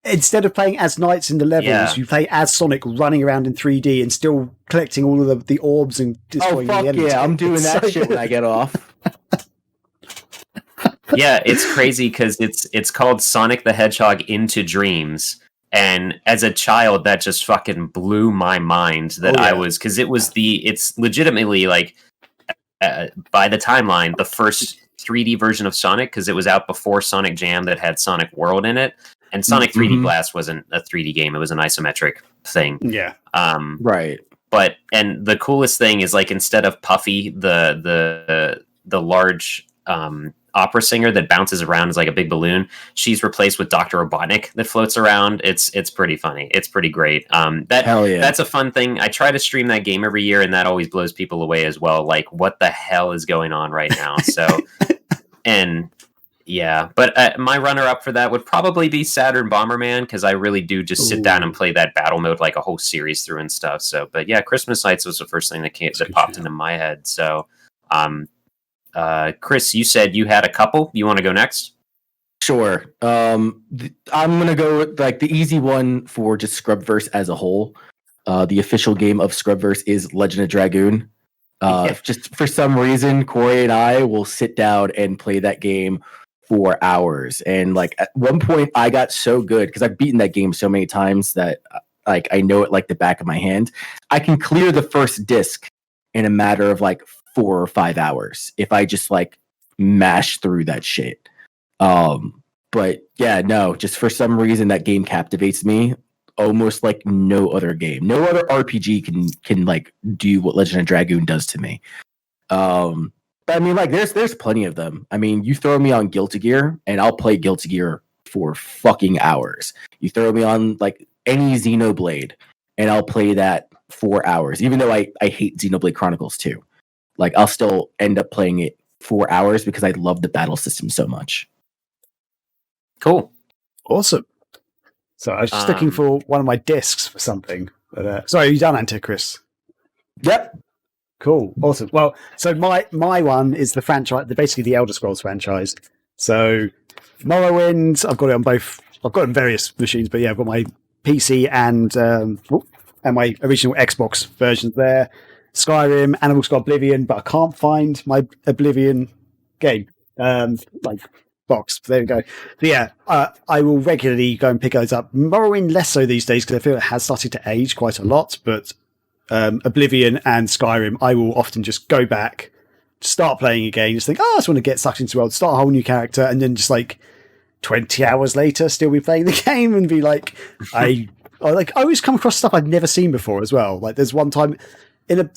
Instead of playing as Knights in the levels, you play as Sonic running around in 3D and still collecting all of the orbs and destroying the enemies. Yeah, I'm doing that shit when I get off. Yeah, it's crazy because it's called Sonic the Hedgehog Into Dreams. And as a child, that just fucking blew my mind because it's legitimately like, by the timeline, the first 3D version of Sonic, because it was out before Sonic Jam that had Sonic World in it. And Sonic 3D Blast wasn't a 3D game, it was an isometric thing. Yeah. Right. And the coolest thing is, like, instead of Puffy, the large opera singer that bounces around as like a big balloon, she's replaced with Dr. Robotnik that floats around. It's pretty funny. It's pretty great. That's a fun thing. I try to stream that game every year, and that always blows people away as well. Like, what the hell is going on right now? So, and Yeah, but my runner-up for that would probably be Saturn Bomberman, because I really do just sit down and play that battle mode like a whole series through and stuff. So, but yeah, Christmas Nights was the first thing that popped into my head. So, Chris, you said you had a couple. You want to go next? Sure. I'm gonna go with like the easy one for just Scrubverse as a whole. The official game of Scrubverse is Legend of Dragoon. Just for some reason, Corey and I will sit down and play that game for hours. And like at one point, I got so good because I've beaten that game so many times that like I know it like the back of my hand. I can clear the first disc in a matter of like 4 or 5 hours if I just like mash through that shit. But yeah, no, just for some reason that game captivates me almost like no other game. No other RPG can like do what Legend of Dragoon does to me. But I mean, like there's plenty of them. I mean, you throw me on Guilty Gear and I'll play Guilty Gear for fucking hours. You throw me on like any Xenoblade and I'll play that for hours, even though I hate Xenoblade Chronicles 2. Like I'll still end up playing it for hours because I love the battle system so much. Cool. Awesome. So I was just looking for one of my discs for something. But sorry, are you done, Antichrist? Yep. Cool. Awesome. Well, so my one is the franchise, basically the Elder Scrolls franchise. So Morrowind, I've got it on both. I've got it on various machines, but yeah, I've got my PC and my original Xbox versions there. Skyrim, and I've also got Oblivion, but I can't find my Oblivion game. Box. There we go. So yeah, I will regularly go and pick those up. Morrowind less so these days because I feel it has started to age quite a lot, but Oblivion and Skyrim, I will often just go back, start playing again, just think, I just want to get sucked into the world, start a whole new character, and then just like 20 hours later, still be playing the game and be like, I always come across stuff I'd never seen before as well. Like there's one time,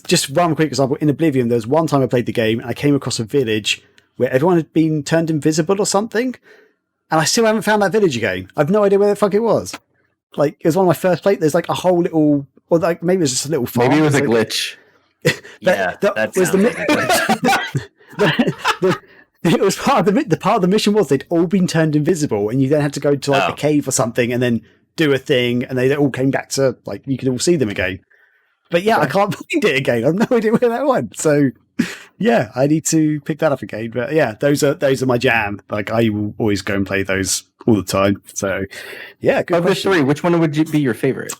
just one quick example, in Oblivion, there's one time I played the game and I came across a village where everyone had been turned invisible or something, and I still haven't found that village again. I've no idea where the fuck it was. Like, it was one of my first plays. There's like a whole little, or like maybe it was just a little farm. Maybe it was a glitch. That was it was part of the mission was they'd all been turned invisible, and you then had to go to like a cave or something, and then do a thing, and they all came back to like you could all see them again. But yeah, I can't find it again. I've no idea where that went. So yeah, I need to pick that up again. But yeah, those are my jam. Like I will always go and play those all the time. So yeah, good of question. the three, which one would be your favorite?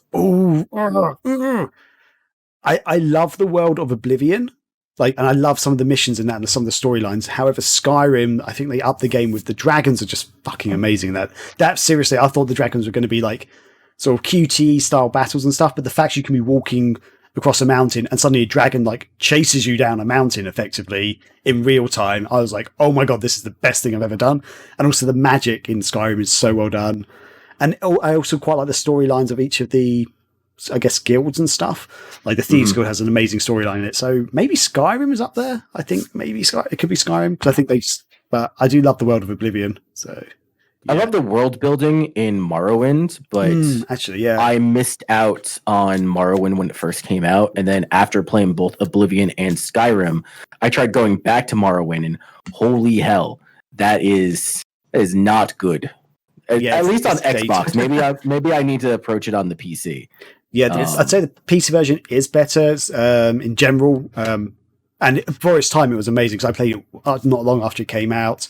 I love the world of Oblivion. Like, and I love some of the missions in that and some of the storylines. However, Skyrim, I think they upped the game with the dragons are just fucking amazing. That seriously, I thought the dragons were going to be like sort of QTE style battles and stuff, but the fact you can be walking across a mountain and suddenly a dragon like chases you down a mountain effectively in real time, I was like, oh my god, this is the best thing I've ever done. And also the magic in Skyrim is so well done. And I also quite like the storylines of each of the, I guess, guilds and stuff. Like the Thieves Guild has an amazing storyline in it. So maybe Skyrim is up there. I think maybe it could be Skyrim because I think but I do love the world of Oblivion. So yeah. I love the world building in Morrowind, but actually, yeah, I missed out on Morrowind when it first came out, and then after playing both Oblivion and Skyrim, I tried going back to Morrowind, and holy hell, that is not good. Yeah, at least on Xbox. Maybe I need to approach it on the PC. Yeah, I'd say the PC version is better in general, and for its time, it was amazing because I played it not long after it came out.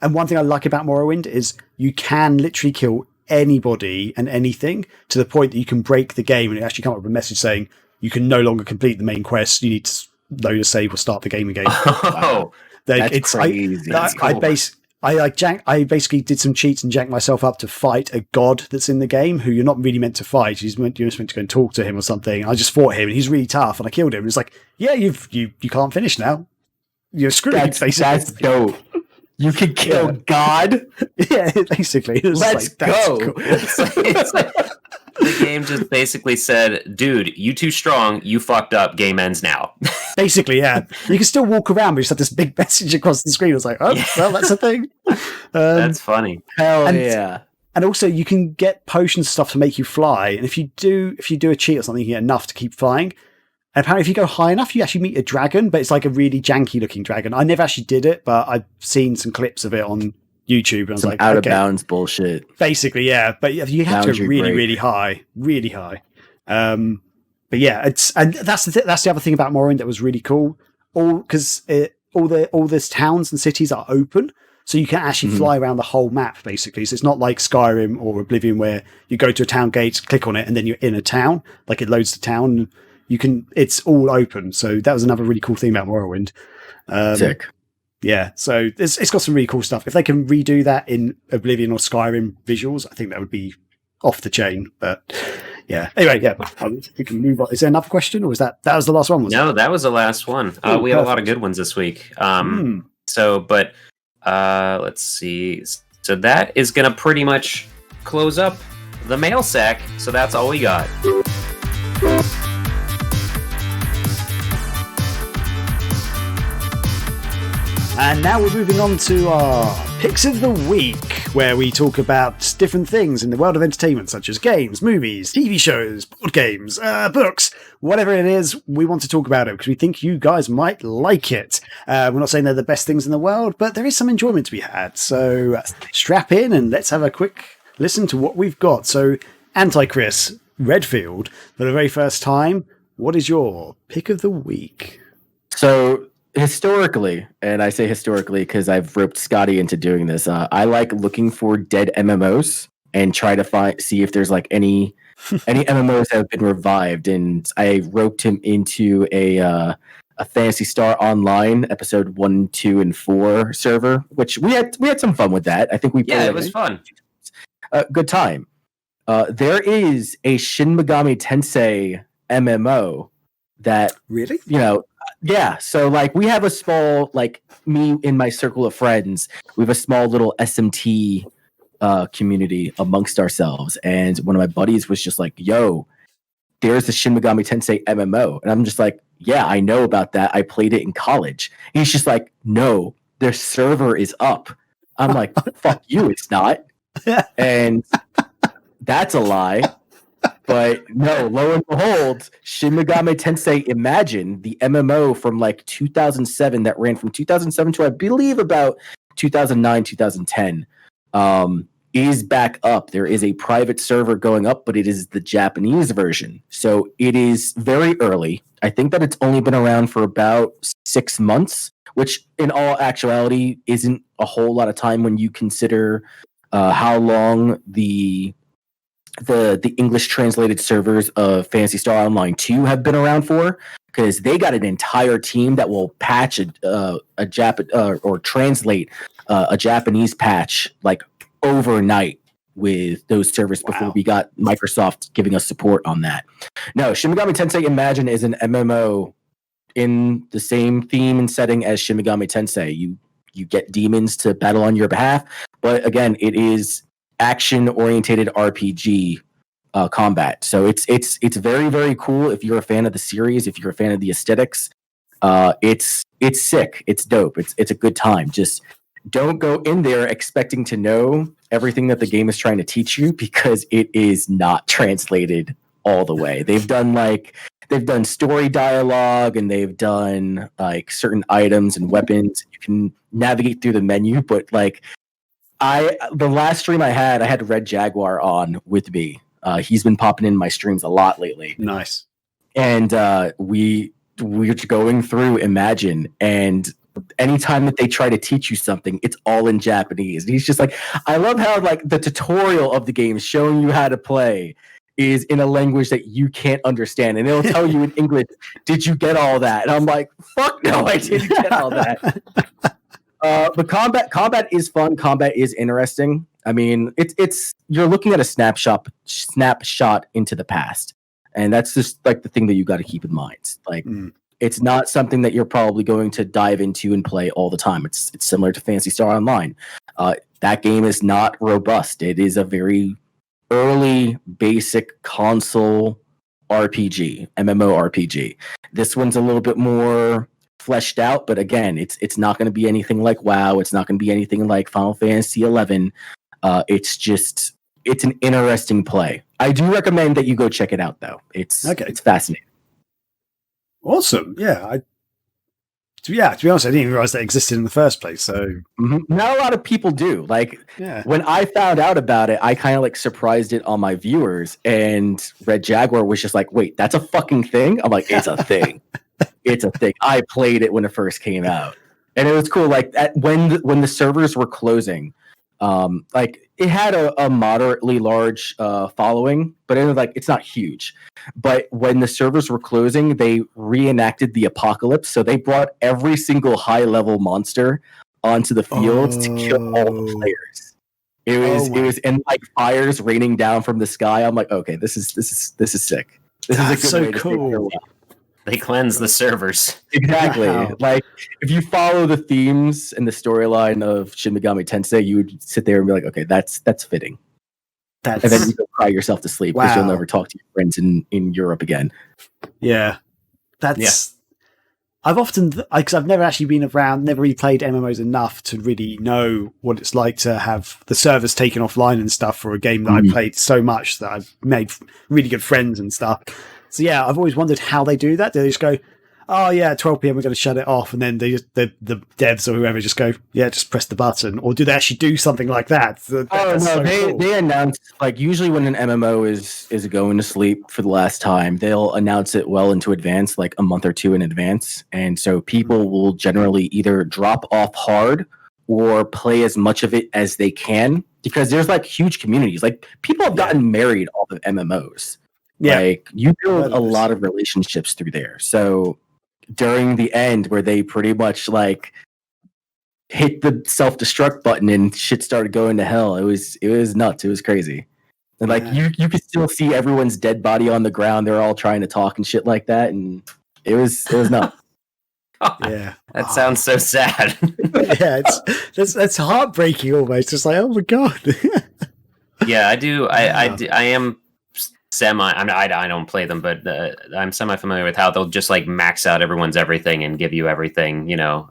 And one thing I like about Morrowind is you can literally kill anybody and anything to the point that you can break the game and it actually comes up with a message saying you can no longer complete the main quest. You need to load a save or start the game again. Oh, that's crazy. I basically did some cheats and jacked myself up to fight a god that's in the game who you're not really meant to fight. You're just meant to go and talk to him or something. I just fought him and he's really tough and I killed him. And it's like, yeah, you can't finish now. You're screwed. That's dope. You can kill God? Yeah, basically. Let's go. Cool. It's like the game just basically said, dude, you too strong, you fucked up, game ends now. Basically, yeah. You can still walk around, but you just have this big message across the screen. It's like, oh, well, that's a thing. That's funny. Hell yeah. And also, you can get potions stuff to make you fly. And if you do a cheat or something, you get enough to keep flying. And apparently, if you go high enough, you actually meet a dragon, but it's like a really janky looking dragon. I never actually did it, but I've seen some clips of it on YouTube, and I was Some like, out of okay, bounds bullshit. basically, yeah. But you have to Boundary really, break. really high. But yeah, and that's the other thing about Morrowind that was really cool. All the towns and cities are open, so you can actually fly around the whole map basically. So it's not like Skyrim or Oblivion where you go to a town gate, click on it, and then you're in a town. Like it loads the town. It's all open. So that was another really cool thing about Morrowind. Sick. Yeah, so it's got some really cool stuff. If they can redo that in Oblivion or Skyrim visuals, I think that would be off the chain. But yeah, anyway, yeah, we can move on. Is there another question, or was that was the last one? No, that was the last one. Oh, we had a lot of good ones this week. But let's see. So that is going to pretty much close up the mail sack. So that's all we got. And now we're moving on to our picks of the week, where we talk about different things in the world of entertainment, such as games, movies, TV shows, board games, books, whatever it is, we want to talk about it because we think you guys might like it. We're not saying they're the best things in the world, but there is some enjoyment to be had. So strap in and let's have a quick listen to what we've got. So, Anti-Chris Redfield, for the very first time, what is your pick of the week? So, historically, and I say historically because I've roped Scotty into doing this, I like looking for dead MMOs and try to see if there's like any MMOs that have been revived. And I roped him into a Phantasy Star Online episode 1, 2, and 4 server, which we had some fun with that. I think we played it was fun. Good time. There is a Shin Megami Tensei MMO that really, yeah, so like we have a small, like me in my circle of friends, we have a small little SMT community amongst ourselves. And one of my buddies was just like, yo, there's the Shin Megami Tensei MMO. And I'm just like, yeah, I know about that. I played it in college. And he's just like, no, their server is up. I'm like, fuck you, it's not. And that's a lie. But no, lo and behold, Shin Megami Tensei Imagine, the MMO from like 2007 that ran from 2007 to I believe about 2009, 2010, is back up. There is a private server going up, but it is the Japanese version. So it is very early. I think that it's only been around for about 6 months, which in all actuality isn't a whole lot of time when you consider how long the English translated servers of Phantasy Star Online 2 have been around for, because they got an entire team that will patch or translate a Japanese patch like overnight with those servers before we got Microsoft giving us support on that. No, Shin Megami Tensei Imagine is an MMO in the same theme and setting as Shin Megami Tensei. You get demons to battle on your behalf, but again, it is action-oriented RPG combat. So it's very, very cool if you're a fan of the series, if you're a fan of the aesthetics. It's sick. It's dope. It's a good time. Just don't go in there expecting to know everything that the game is trying to teach you, because it is not translated all the way. They've done story dialogue, and they've done like certain items and weapons. You can navigate through the menu, but like the last stream I had Red Jaguar on with me. He's been popping in my streams a lot lately. Nice. And we're going through Imagine, and anytime that they try to teach you something, it's all in Japanese. And he's just like, I love how like the tutorial of the game showing you how to play is in a language that you can't understand, and it'll tell you in English, did you get all that? And I'm like, fuck no, I didn't get all that. But combat is fun. Combat is interesting. I mean, it's you're looking at a snapshot into the past, and that's just like the thing that you got to keep in mind. Like, it's not something that you're probably going to dive into and play all the time. It's similar to Phantasy Star Online. That game is not robust. It is a very early, basic console RPG, MMORPG. This one's a little bit more fleshed out, but again, it's not going to be anything like WoW. It's not going to be anything like Final Fantasy 11. It's an interesting play. I do recommend that you go check it out, though. It's fascinating. Awesome. Yeah. to be honest, I didn't even realize that existed in the first place. So Not a lot of people do. Like when I found out about it, I kind of like surprised it on my viewers, and Red Jaguar was just like, "Wait, that's a fucking thing?" I'm like, "It's a thing. It's a thing." I played it when it first came out, and it was cool. Like when the servers were closing, like it had a moderately large following, but it was like it's not huge. But when the servers were closing, they reenacted the apocalypse. So they brought every single high-level monster onto the field to kill all the players. It was and like fires raining down from the sky. I'm like, okay, this is sick. This That's is a good way so to cool. They cleanse the servers. Exactly. Wow. Like if you follow the themes and the storyline of Shin Megami Tensei, you would sit there and be like, okay, that's fitting. And then you go cry yourself to sleep because you'll never talk to your friends in Europe again. Yeah. I've often, because I've never actually been around, never really played MMOs enough to really know what it's like to have the servers taken offline and stuff for a game that I played so much that I've made really good friends and stuff. So yeah, I've always wondered how they do that. Do they just go, oh yeah, at 12 p.m. we're going to shut it off, and then they just, the devs or whoever just go, yeah, just press the button, or do they actually do something like that? They announce, like, usually when an MMO is going to sleep for the last time, they'll announce it well into advance, like a month or two in advance, and so people will generally either drop off hard or play as much of it as they can, because there's like huge communities. Like people have gotten married off of MMOs. Yeah, like you build a lot of relationships through there. So during the end, where they pretty much like hit the self-destruct button and shit started going to hell, it was nuts. It was crazy. And like you could still see everyone's dead body on the ground. They're all trying to talk and shit like that, and it was nuts. Yeah, that sounds so sad. Yeah, that's heartbreaking almost. It's like, oh my god. Yeah, I do. I am semi. I don't play them, but I'm semi familiar with how they'll just like max out everyone's everything and give you everything, you know,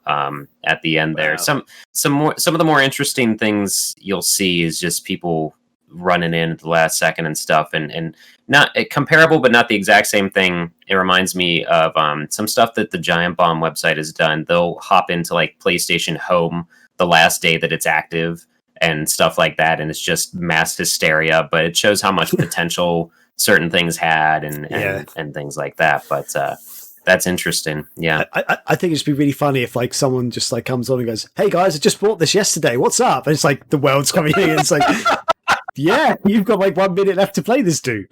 at the end there. Some of the more interesting things you'll see is just people running in at the last second and stuff, and not comparable, but not the exact same thing. It reminds me of some stuff that the Giant Bomb website has done. They'll hop into like PlayStation Home the last day that it's active and stuff like that, and it's just mass hysteria, but it shows how much potential certain things had and things like that. But that's interesting. Yeah, I think it'd just be really funny if like someone just like comes on and goes, "Hey guys, I just bought this yesterday. What's up?" And it's like the world's coming in. And it's like, yeah, you've got like 1 minute left to play this, dude.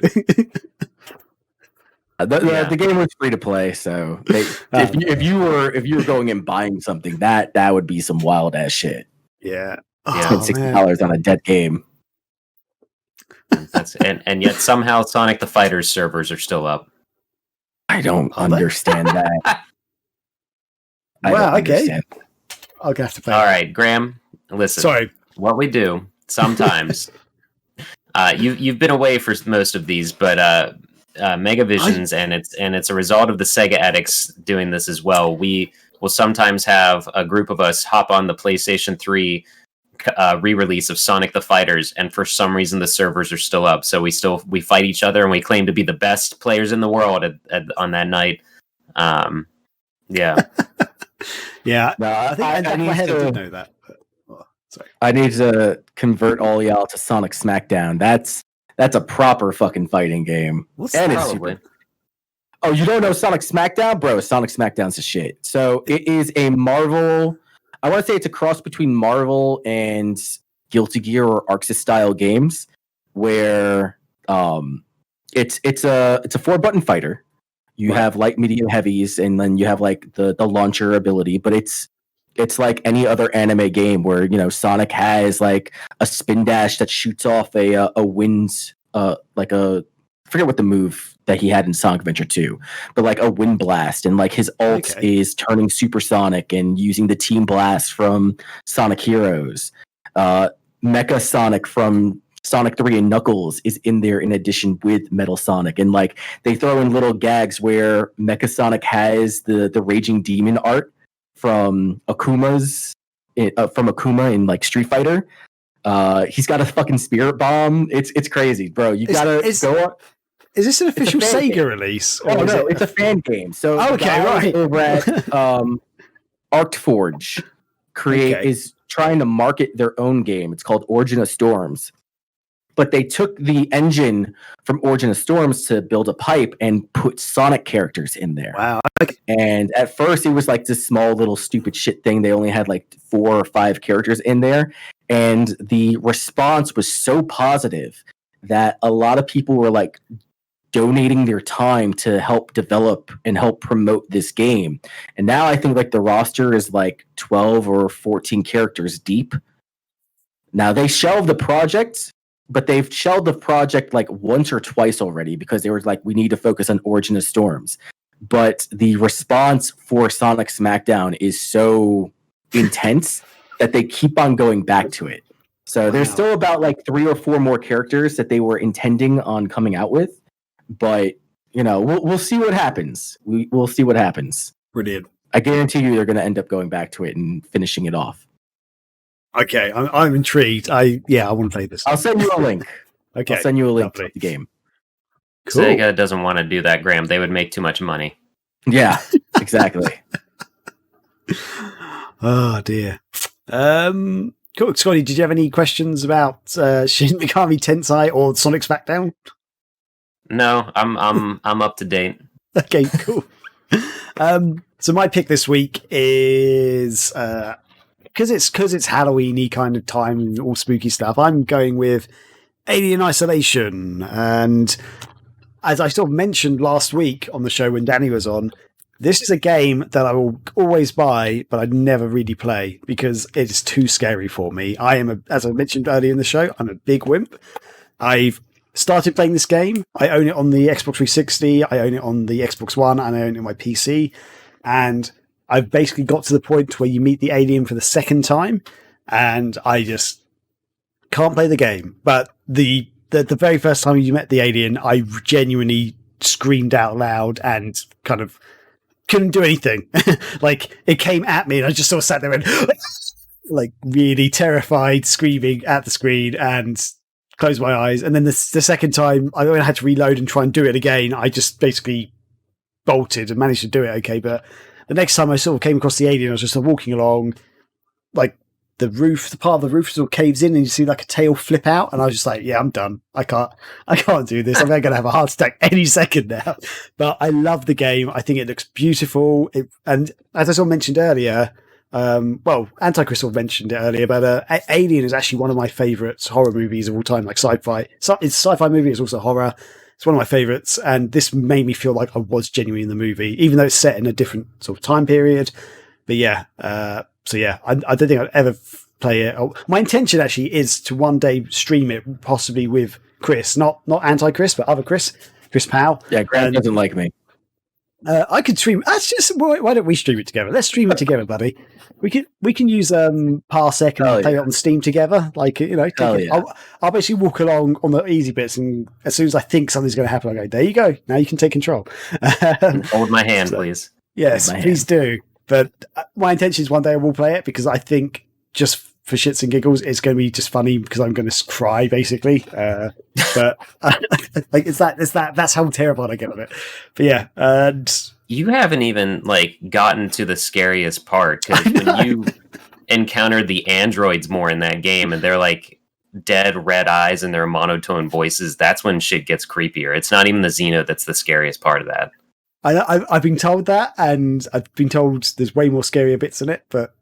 The game was free to play, so if you were going and buying something, that would be some wild ass shit. Yeah, spend $60 on a dead game. And yet somehow Sonic the Fighters servers are still up. I don't understand that. Well, okay. I'll have to play. All right, Graham. Listen. Sorry. What we do sometimes. You've been away for most of these, but Megavisions, and it's a result of the Sega addicts doing this as well. We will sometimes have a group of us hop on the PlayStation 3 re-release of Sonic the Fighters, and for some reason the servers are still up. So we fight each other, and we claim to be the best players in the world on that night. Yeah. Yeah. No, I think I did know that. Sorry. I need to convert all y'all to Sonic Smackdown. That's a proper fucking fighting game. What's and that? it's super. Oh, you don't know Sonic Smackdown? Bro, Sonic Smackdown's a shit. So it is a Marvel, I want to say it's a cross between Marvel and Guilty Gear or Arxis style games, where it's a 4-button fighter. You have light, medium, heavies, and then you have like the launcher ability, but it's like any other anime game where, you know, Sonic has like a spin dash that shoots off a wind, like I forget what the move that he had in Sonic Adventure 2, but like a wind blast, and like his ult is turning supersonic and using the Team Blast from Sonic Heroes. Mecha Sonic from Sonic 3 and Knuckles is in there in addition with Metal Sonic, and like they throw in little gags where Mecha Sonic has the Raging Demon art from Akuma in like Street Fighter. He's got a fucking spirit bomb. It's crazy, bro. You gotta go on. Is this an official Sega release? Oh no, it's a fan game. So okay, right. Over at ArcForge is trying to market their own game. It's called Origin of Storms. But they took the engine from Origin of Storms to build a pipe and put Sonic characters in there. Wow. And at first, it was like this small little stupid shit thing. They only had like 4 or 5 characters in there. And the response was so positive that a lot of people were like donating their time to help develop and help promote this game. And now I think like the roster is like 12 or 14 characters deep. Now they shelved the project, but they've shelved the project like once or twice already because they were like, we need to focus on Origin of Storms. But the response for Sonic Smackdown is so intense that they keep on going back to it. So there's still about like 3 or 4 more characters that they were intending on coming out with. But, you know, we'll see what happens. We'll see what happens. Brilliant. I guarantee you they're going to end up going back to it and finishing it off. Okay, I'm intrigued. I want to play this. I'll send you a link. Okay, I'll send you a link lovely. to the game. Cool. Sega doesn't want to do that, Graham. They would make too much money. Yeah, exactly. Oh dear. Cool. Scotty, did you have any questions about Shin Megami Tensei or Sonic Smackdown? No, I'm up to date. Okay, cool. So my pick this week is because it's Halloweeny kind of time and all spooky stuff. I'm going with Alien Isolation, and as I sort of mentioned last week on the show when Danny was on, this is a game that I will always buy, but I'd never really play because it is too scary for me. As I mentioned earlier in the show, I'm a big wimp. I've started playing this game. I own it on the Xbox 360, I own it on the Xbox One, and I own it on my PC. And I've basically got to the point where you meet the alien for the second time, and I just can't play the game. But the very first time you met the alien, I genuinely screamed out loud and kind of couldn't do anything. Like, it came at me and I just sort of sat there and like really terrified, screaming at the screen and closed my eyes. And then the second time I had to reload and try and do it again, I just basically bolted and managed to do it okay. But the next time I sort of came across the alien, I was just walking along, like the part of the roof sort of caves in and you see like a tail flip out, and I was just like, yeah, I'm done. I can't do this. I'm going to have a heart attack any second now. But I love the game. I think it looks beautiful. And as I sort of mentioned earlier, Antichrist sort of mentioned it earlier, but Alien is actually one of my favourites horror movies of all time, like sci-fi. It's a sci-fi movie, it's also horror. It's one of my favourites, and this made me feel like I was genuinely in the movie, even though it's set in a different sort of time period. But yeah, I don't think I'd ever play it. My intention actually is to one day stream it, possibly with Chris, not Antichrist, but other Chris Powell. Yeah, Grant doesn't like me. I could stream. Why don't we stream it together? Let's stream it together, buddy. We can use Parsec and play it on Steam together. Like, you know, I'll basically walk along on the easy bits, and as soon as I think something's going to happen, I go, "There you go. Now you can take control." Hold my hand, please. Yes, please do. But my intention is one day I will play it because I think just for shits and giggles, it's going to be just funny because I'm going to cry basically. But like that's how terrible I get of it. But yeah, and you haven't even like gotten to the scariest part, because when you encountered the androids more in that game and they're like dead red eyes and their monotone voices, that's when shit gets creepier. It's not even the Xeno that's the scariest part of that. I've been told that, and I've been told there's way more scarier bits in it, but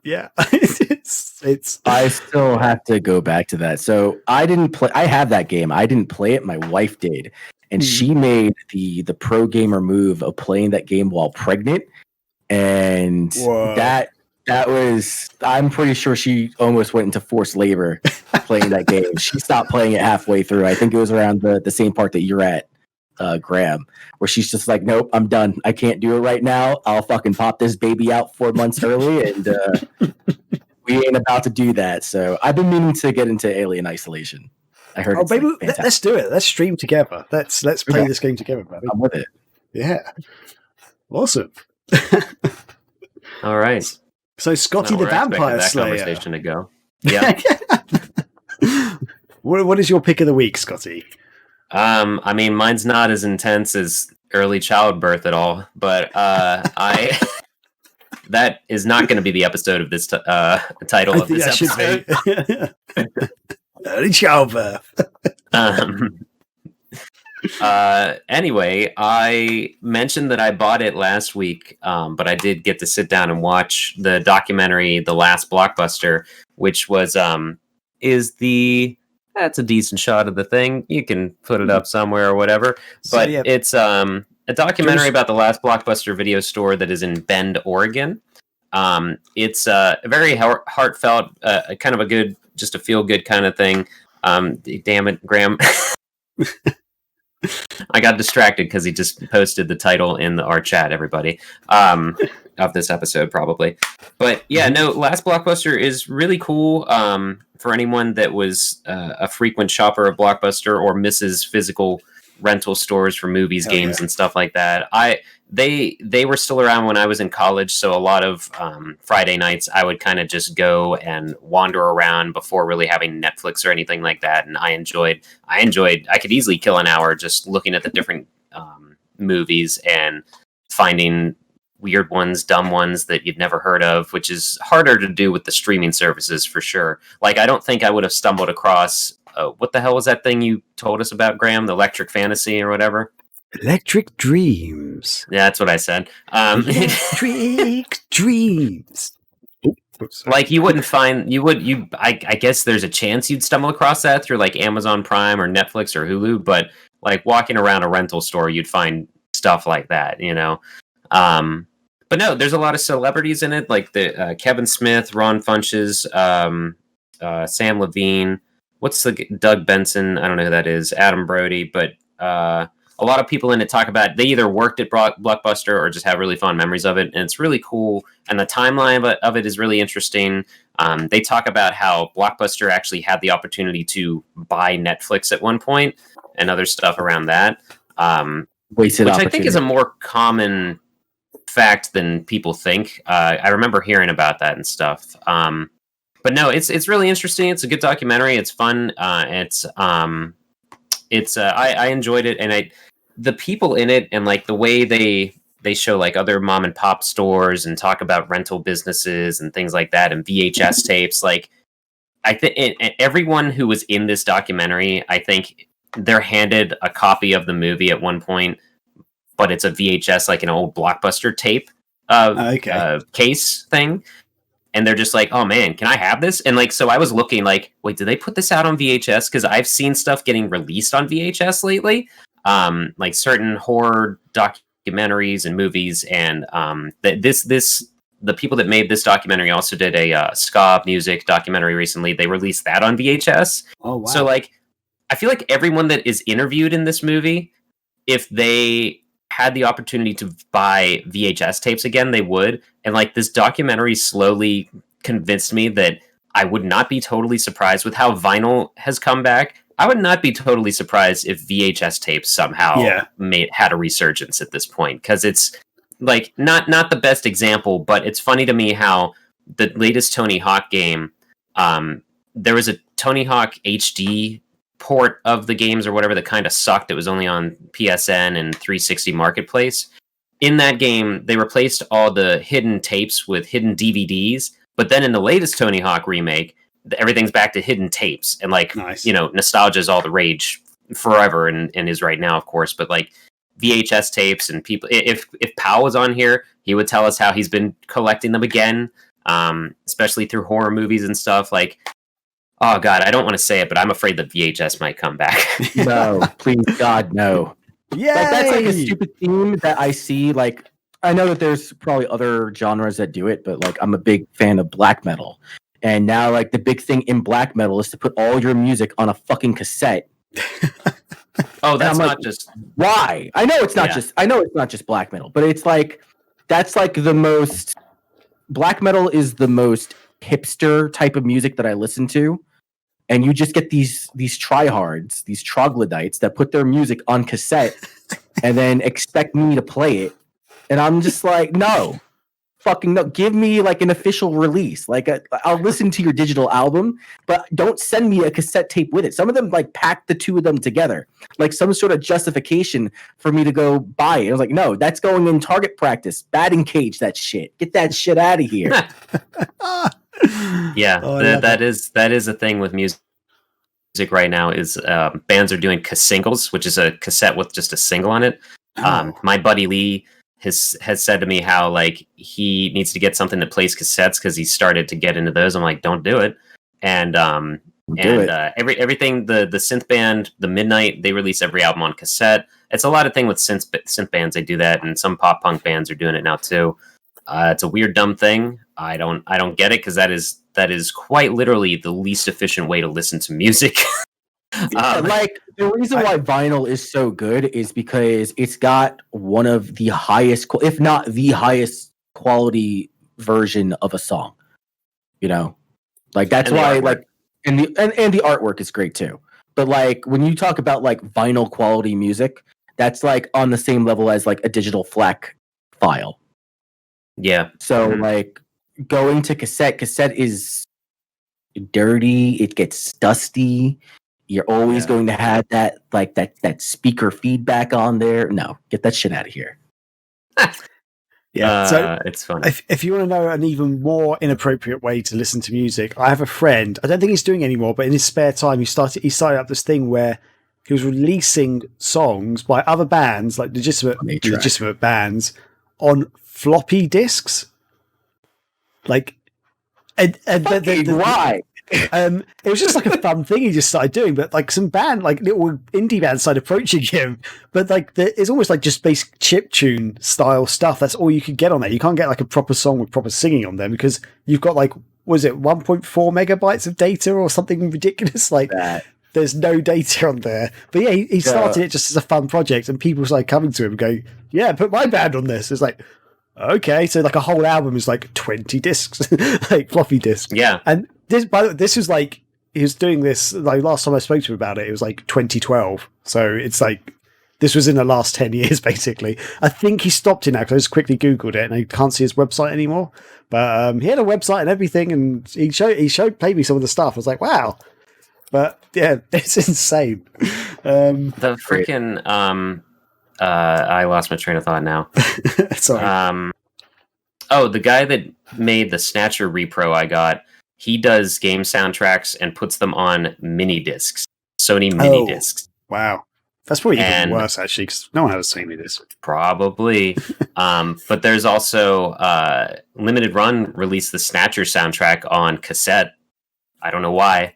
yeah, it's. I still have to go back to that. So I didn't play. I have that game. I didn't play it. My wife did, and she made the pro gamer move of playing that game while pregnant, and that was. I'm pretty sure she almost went into forced labor playing that game. She stopped playing it halfway through. I think it was around the same part that you're at, Graham, where she's just like, nope, I'm done. I can't do it right now. I'll fucking pop this baby out 4 months early, and we ain't about to do that. So I've been meaning to get into Alien Isolation. I heard. Oh, maybe let's do it. Let's stream together. Let's play this game together, buddy. I'm with it. Yeah, awesome. All right. So Scotty the Vampire Slayer. Conversation to go. Yeah. What is your pick of the week, Scotty? I mean, mine's not as intense as early childbirth at all, but I that is not going to be the episode of this title of this episode. Early childbirth. Anyway, I mentioned that I bought it last week, but I did get to sit down and watch the documentary, The Last Blockbuster, which was that's a decent shot of the thing. You can put it up somewhere or whatever. But it's a documentary about the last Blockbuster video store that is in Bend, Oregon. It's a very heartfelt, kind of a good, just a feel good kind of thing. Damn it, Graham. I got distracted because he just posted the title in our chat, everybody, of this episode, probably. But yeah, no, Last Blockbuster is really cool for anyone that was a frequent shopper of Blockbuster or misses physical rental stores for movies, games, and stuff like that. They were still around when I was in college, so a lot of Friday nights I would kind of just go and wander around before really having Netflix or anything like that. And I enjoyed. I could easily kill an hour just looking at the different movies and finding weird ones, dumb ones that you'd never heard of, which is harder to do with the streaming services for sure. Like, I don't think I would have stumbled across what the hell was that thing you told us about, Graham? The Electric Fantasy or whatever? Electric Dreams. Yeah, that's what I said. Electric Dreams. Like, you wouldn't find, I guess there's a chance you'd stumble across that through like Amazon Prime or Netflix or Hulu, but like walking around a rental store, you'd find stuff like that, you know? But no, there's a lot of celebrities in it, like the Kevin Smith, Ron Funches, Sam Levine. What's the Doug Benson? I don't know who that is. Adam Brody, but a lot of people in it talk about they either worked at Blockbuster or just have really fond memories of it, and it's really cool. And the timeline of it is really interesting. They talk about how Blockbuster actually had the opportunity to buy Netflix at one point and other stuff around that, which I think is a more common fact than people think. I remember hearing about that and stuff. But no, it's really interesting. It's a good documentary. It's fun. I enjoyed it, and the people in it and like the way they show like other mom and pop stores and talk about rental businesses and things like that and VHS tapes. Like, I think everyone who was in this documentary, I think they're handed a copy of the movie at one point, but it's a VHS, like an old Blockbuster tape case thing. And they're just like, oh man, can I have this? And like, so I was looking like, wait, did they put this out on VHS? Because I've seen stuff getting released on VHS lately, like certain horror documentaries and movies. And the people that made this documentary also did a ska music documentary recently. They released that on VHS. Oh, wow. So like, I feel like everyone that is interviewed in this movie, if they had the opportunity to buy VHS tapes again, they would. And like, this documentary slowly convinced me that I would not be totally surprised with how vinyl has come back. I would not be totally surprised if VHS tapes somehow had a resurgence at this point, because it's like not the best example, but it's funny to me how the latest Tony Hawk game, there was a Tony Hawk HD port of the games or whatever that kind of sucked. It was only on PSN and 360 Marketplace. In that game, they replaced all the hidden tapes with hidden DVDs, but then in the latest Tony Hawk remake, everything's back to hidden tapes. And like, you know, nostalgia is all the rage forever and is right now, of course, but like VHS tapes and people, if Powell was on here, he would tell us how he's been collecting them again, especially through horror movies and stuff. Like, oh God, I don't want to say it, but I'm afraid that VHS might come back. No, please, God, no. Yeah, like, that's like a stupid theme that I see. Like, I know that there's probably other genres that do it, but like, I'm a big fan of black metal, and now like the big thing in black metal is to put all your music on a fucking cassette. Oh, that's not like, just why. I know it's not just. I know it's not just black metal, but it's like that's like the most. Black metal is the most hipster type of music that I listen to. And you just get these tryhards, these troglodytes that put their music on cassette and then expect me to play it. And I'm just like, no. fucking know. Give me like an official release. Like I'll listen to your digital album, but don't send me a cassette tape with it. Some of them like pack the two of them together, like some sort of justification for me to go buy it. I was like, no, that's going in target practice, batting cage. That shit. Get that shit out of here. Yeah, that is a thing with music right now. Is bands are doing singles, which is a cassette with just a single on it. My buddy Lee has said to me how like he needs to get something that plays cassettes because he started to get into those. I'm like, don't do it. And everything the synth band, the Midnight, they release every album on cassette. It's a lot of thing with synth bands. They do that, and some pop punk bands are doing it now too. It's a weird, dumb thing. I don't get it because that is quite literally the least efficient way to listen to music. Like the reason why vinyl is so good is because it's got one of the highest, if not the highest quality version of a song. You know, like that's why like and the artwork is great too. But like when you talk about like vinyl quality music, that's like on the same level as like a digital FLAC file. Yeah. So like going to cassette is dirty. It gets dusty. You're always going to have that like that speaker feedback on there. No, get that shit out of here. So it's fun. If you want to know an even more inappropriate way to listen to music, I have a friend. I don't think he's doing it anymore, but in his spare time, he started up this thing where he was releasing songs by other bands, like legitimate bands, on floppy disks. Like, why? It was just like a fun thing he just started doing, but like some band, like little indie bands started approaching him, but like it's almost like just basic chiptune style stuff. That's all you could get on there. You can't get like a proper song with proper singing on there because you've got like, was it 1.4 megabytes of data or something ridiculous like that? There's no data on there. But yeah, he started it just as a fun project, and people started coming to him and going, yeah, put my band on this. It's like, okay, so like a whole album is like 20 discs, like floppy discs. Yeah. And this was like, he was doing this, like last time I spoke to him about it, it was like 2012. So it's like, this was in the last 10 years, basically. I think he stopped it now because I just quickly Googled it and I can't see his website anymore. But he had a website and everything, and he played me some of the stuff. I was like, wow. But yeah, it's insane. The freaking, I lost my train of thought now. Sorry. The guy that made the Snatcher repro I got, he does game soundtracks and puts them on mini discs, Sony mini discs. Wow. That's probably even worse, actually, because no one has a Sony disc. Probably. But there's also Limited Run released the Snatcher soundtrack on cassette. I don't know why,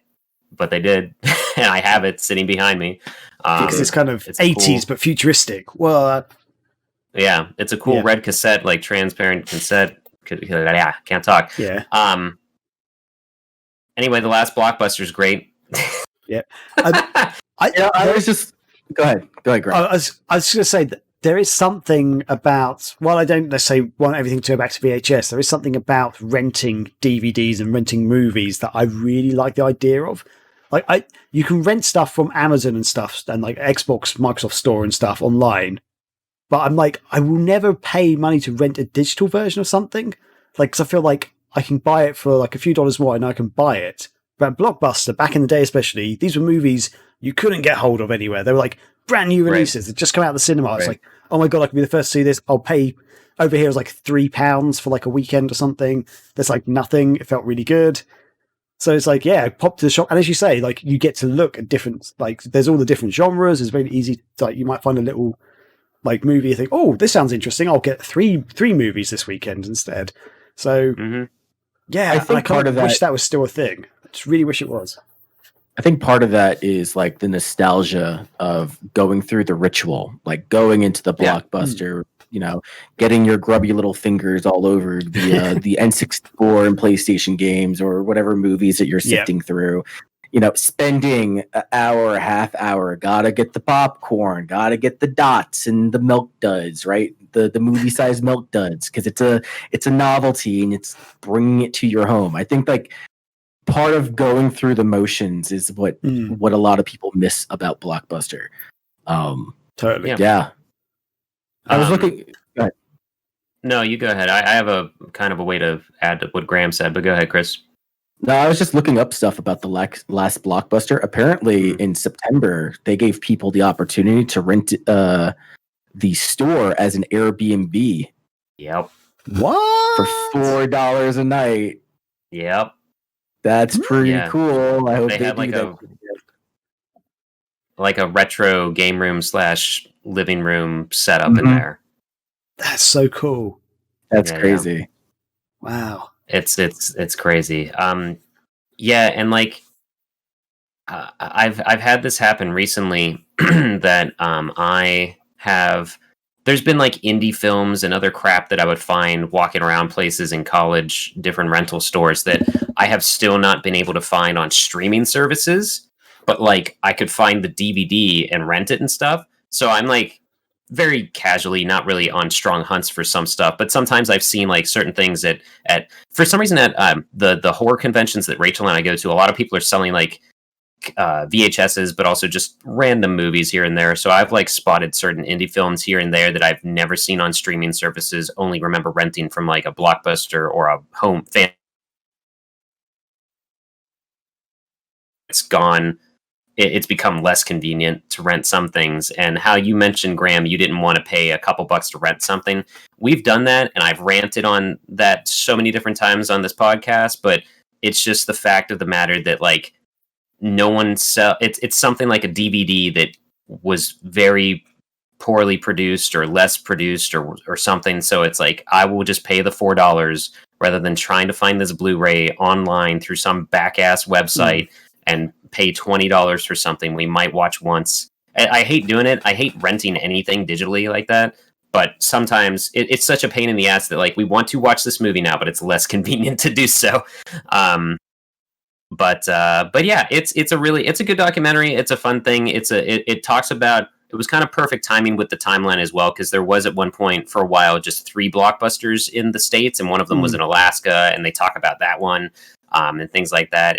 but they did. And I have it sitting behind me. Because it's kind of 80s, but futuristic. Well, yeah, it's a cool red cassette, like transparent cassette. Yeah, can't talk. Yeah. Anyway, the last Blockbuster is great. Yeah. I was just go ahead, Greg. I was just going to say that there is something about, while I don't necessarily want everything to go back to VHS, there is something about renting DVDs and renting movies that I really like the idea of. Like you can rent stuff from Amazon and stuff, and like Xbox, Microsoft Store and stuff online. But I'm like, I will never pay money to rent a digital version of something. Like, because I feel like I can buy it for like a few dollars more and I can buy it. But Blockbuster, back in the day especially, these were movies you couldn't get hold of anywhere. They were like brand new releases. They'd just come out of the cinema. It's like, oh my God, I can be the first to see this. I'll pay. Over here it was like £3 for like a weekend or something. There's like nothing. It felt really good. So it's like, yeah, pop to the shop. And as you say, like you get to look at different, like there's all the different genres. It's very easy. Like you might find a little like movie, you think, oh, this sounds interesting. I'll get three movies this weekend instead. So yeah, I think part of that, wish that was still a thing. I just really wish it was. I think part of that is like the nostalgia of going through the ritual, like going into the Blockbuster, you know, getting your grubby little fingers all over the N64 and PlayStation games or whatever movies that you're sifting through. You know, spending an hour, a half hour, gotta get the popcorn, gotta get the dots and the milk duds, right? The movie-sized milk duds, because it's a novelty and it's bringing it to your home. I think like part of going through the motions is what a lot of people miss about Blockbuster. Totally. Yeah. I was looking. Go ahead. No, you go ahead. I have a kind of a way to add to what Graham said, but go ahead, Chris. No, I was just looking up stuff about the last Blockbuster. Apparently, in September, they gave people the opportunity to rent the store as an Airbnb. Yep. What? For $4 a night. Yep. That's pretty cool. I hope They had like a retro game room / living room setup in there. That's so cool. That's crazy. Yeah. Wow. It's crazy. Yeah, and like I've had this happen recently that I have. There's been like indie films and other crap that I would find walking around places in college, different rental stores that I have still not been able to find on streaming services. But like I could find the DVD and rent it and stuff. So I'm like very casually, not really on strong hunts for some stuff, but sometimes I've seen like certain things at for some reason at the horror conventions that Rachel and I go to, a lot of people are selling like VHSs, but also just random movies here and there. So I've like spotted certain indie films here and there that I've never seen on streaming services, only remember renting from like a Blockbuster or a home fan. It's gone. It's become less convenient to rent some things. And how you mentioned, Graham, you didn't want to pay a couple bucks to rent something. We've done that, and I've ranted on that so many different times on this podcast, but it's just the fact of the matter that like no one it's something like a DVD that was very poorly produced or less produced or something. So it's like, I will just pay the $4 rather than trying to find this Blu-ray online through some back-ass website and pay $20 for something we might watch once. I hate doing it. I hate renting anything digitally like that. But sometimes it's such a pain in the ass that like we want to watch this movie now, but it's less convenient to do so. But yeah, it's a good documentary. It's a fun thing. It talks about, it was kind of perfect timing with the timeline as well, because there was at one point for a while just 3 Blockbusters in the States, and one of them was in Alaska, and they talk about that one and things like that.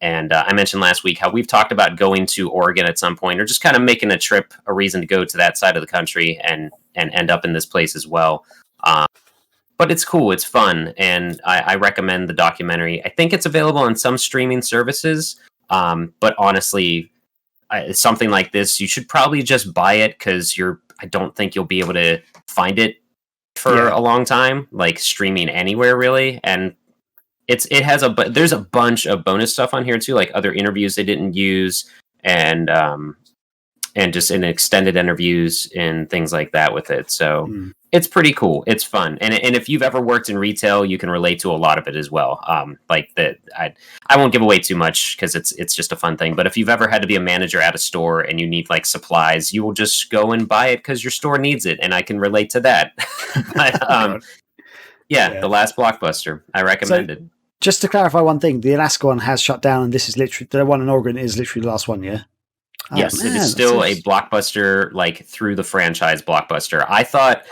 And I mentioned last week how we've talked about going to Oregon at some point, or just kind of making a trip, a reason to go to that side of the country and end up in this place as well. But it's cool. It's fun. And I recommend the documentary. I think it's available on some streaming services. But honestly, something like this, you should probably just buy it, because I don't think you'll be able to find it for a long time, like streaming anywhere really. And there's a bunch of bonus stuff on here too, like other interviews they didn't use, and just in extended interviews and things like that with it. So it's pretty cool. It's fun, and if you've ever worked in retail, you can relate to a lot of it as well. Like that, I won't give away too much because it's just a fun thing. But if you've ever had to be a manager at a store and you need like supplies, you will just go and buy it because your store needs it, and I can relate to that. But, the last Blockbuster, I recommend it. Just to clarify one thing, the Alaska one has shut down, and this is literally the one in Oregon is literally the last one, yeah? Yes, it is still a Blockbuster, like through the franchise Blockbuster. I thought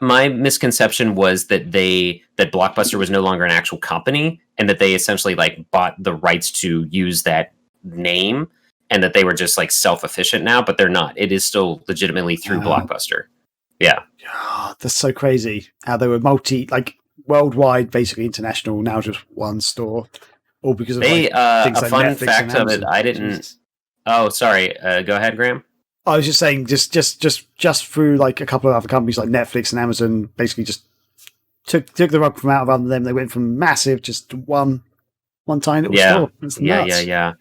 my misconception was that Blockbuster was no longer an actual company, and that they essentially like bought the rights to use that name, and that they were just like self-efficient now, but they're not. It is still legitimately through Blockbuster. Yeah. God, that's so crazy how they were worldwide, basically international, now just one store. All because of things a like fun Netflix fact and of it, I didn't. Jesus. Oh, sorry. Go ahead, Graham. I was just saying, just through like a couple of other companies like Netflix and Amazon, basically just took the rug from out of them. They went from massive just to one tiny little store. It's nuts. Yeah.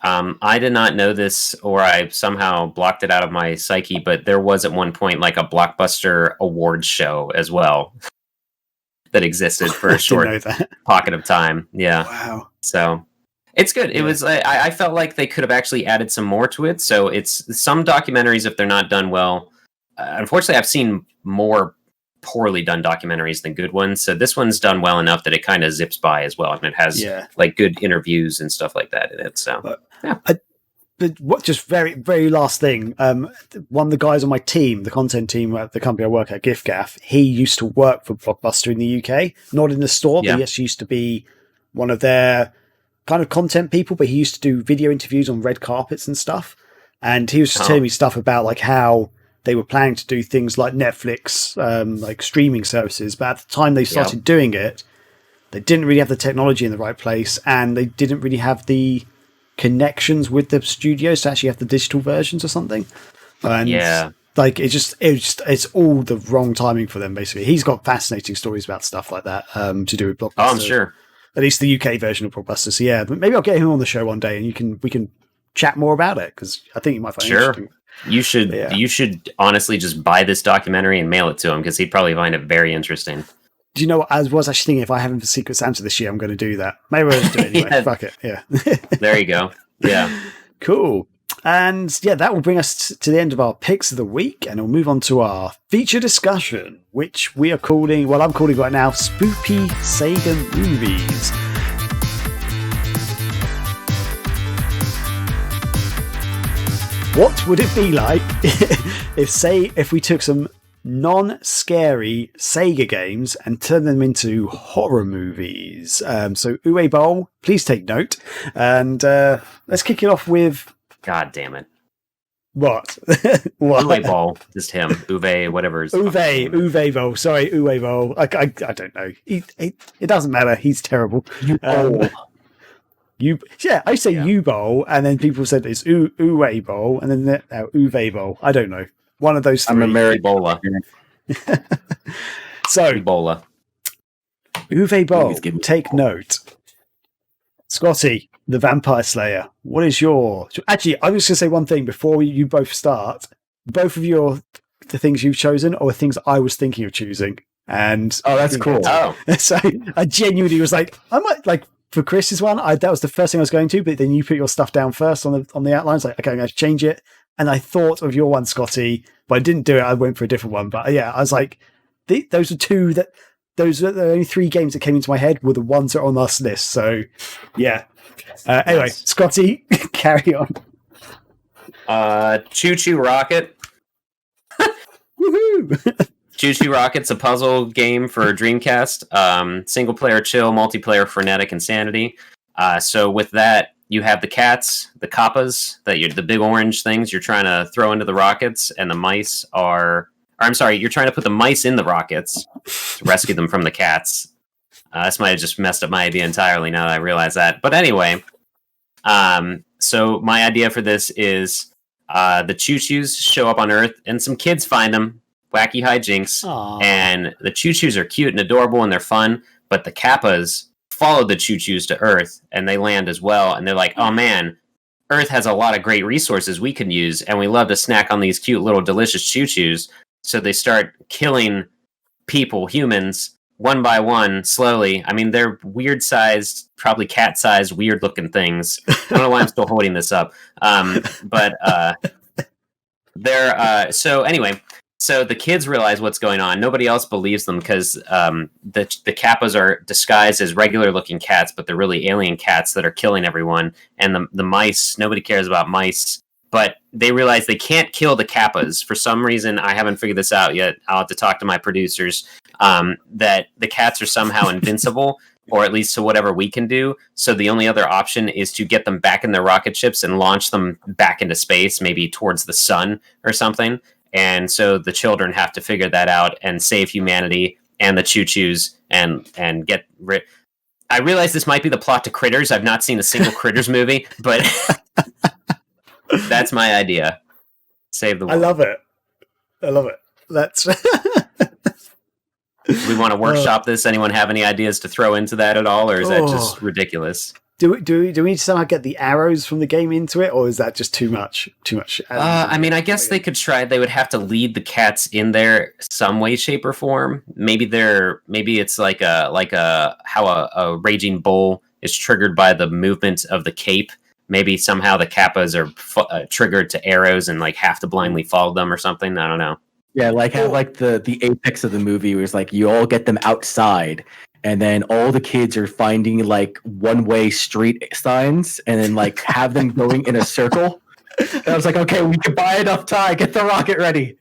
I did not know this, or I somehow blocked it out of my psyche, but there was at one point like a Blockbuster awards show as well that existed for a short pocket of time. Yeah. Wow. So it's good. It was. I felt like they could have actually added some more to it. So it's some documentaries, if they're not done well. Unfortunately, I've seen more poorly done documentaries than good ones. So this one's done well enough that it kind of zips by as well. I mean, it has like good interviews and stuff like that in it. So But what? Just very, very last thing. One of the guys on my team, the content team at the company I work at, GiftGaff, he used to work for Blockbuster in the UK, not in the store, but he actually used to be one of their kind of content people. But he used to do video interviews on red carpets and stuff. And he was just telling me stuff about like how they were planning to do things like Netflix, like streaming services. But at the time they started doing it, they didn't really have the technology in the right place, and they didn't really have the connections with the studios to actually have the digital versions or something. And like it's all the wrong timing for them. Basically, he's got fascinating stories about stuff like that to do with blockbusters. Oh, I'm sure. At least the UK version of blockbusters. So yeah, but maybe I'll get him on the show one day, and we can chat more about it, because I think you might find it interesting. You should honestly just buy this documentary and mail it to him, because he'd probably find it very interesting. Do you know what? I was actually thinking, if I have him for Secret Santa this year, I'm going to do that. Maybe I'll just do it anyway. Fuck it. Yeah. There you go. Yeah. Cool. And yeah, that will bring us to the end of our picks of the week, and we'll move on to our feature discussion, which we are calling, well, I'm calling right now, Spoopy Sega Movies. What would it be like if we took some non-scary Sega games and turned them into horror movies? So Uwe Boll, please take note. And let's kick it off with... God damn it. What? Uwe Boll, just him. Uwe, whatever. Uwe Boll. Sorry, Uwe Boll. I don't know. It doesn't matter. He's terrible. I say U-Bowl, and then people said it's Uwe Bowl, and then Uwe Bowl. I don't know. One of those three. I'm a Mary Ebola. So, Ebola. Uwe Bowl, take note. Scotty, the Vampire Slayer. What is your... Actually, I was going to say one thing before you both start. Both of the things you've chosen are things I was thinking of choosing. And that's cool. So I genuinely was like, I might like... For Chris's one, that was the first thing I was going to, but then you put your stuff down first on the outlines. Like, okay, I'm going to change it. And I thought of your one, Scotty, but I didn't do it. I went for a different one. But yeah, I was like, those are the only three games that came into my head were the ones that are on this list. So yeah. Anyway, Scotty, carry on. Choo Choo Rocket. Woohoo! Choo Choo Rocket's a puzzle game for Dreamcast. Single player chill, multiplayer frenetic insanity. So with that, you have the cats, the kappas, the big orange things you're trying to throw into the rockets, and the mice you're trying to put the mice in the rockets to rescue them from the cats. This might have just messed up my idea entirely now that I realize that. But anyway, so my idea for this is the choo-choos show up on Earth, and some kids find them. Wacky hijinks. Aww. And the choo-choos are cute and adorable and they're fun, but the kappas follow the choo-choos to Earth, and they land as well, and they're like, oh man, Earth has a lot of great resources we can use, and we love to snack on these cute little delicious choo-choos. So they start killing people, humans, one by one, slowly. I mean, they're weird-sized, probably cat-sized, weird-looking things. I don't know why I'm still holding this up. So anyway... So the kids realize what's going on. Nobody else believes them because the kappas are disguised as regular-looking cats, but they're really alien cats that are killing everyone. And the mice, nobody cares about mice. But they realize they can't kill the kappas. For some reason, I haven't figured this out yet. I'll have to talk to my producers. That the cats are somehow invincible, or at least to whatever we can do. So the only other option is to get them back in their rocket ships and launch them back into space, maybe towards the sun or something. And so the children have to figure that out and save humanity and the choo-choos and get rid. I realize this might be the plot to Critters. I've not seen a single Critters movie, but that's my idea. Save the world. I love it. That's... We want to workshop this. Anyone have any ideas to throw into that at all, or is that just ridiculous? Do we need to somehow get the arrows from the game into it, or is that just too much? I mean, I guess they could try. They would have to lead the cats in there some way, shape, or form. Maybe it's like how a raging bull is triggered by the movement of the cape. Maybe somehow the kappas are triggered to arrows and like have to blindly follow them or something. I don't know. Yeah, like have like the apex of the movie was like you all get them outside. And then all the kids are finding like one-way street signs, and then like have them going in a circle. And I was like, okay, we can buy enough time. Get the rocket ready.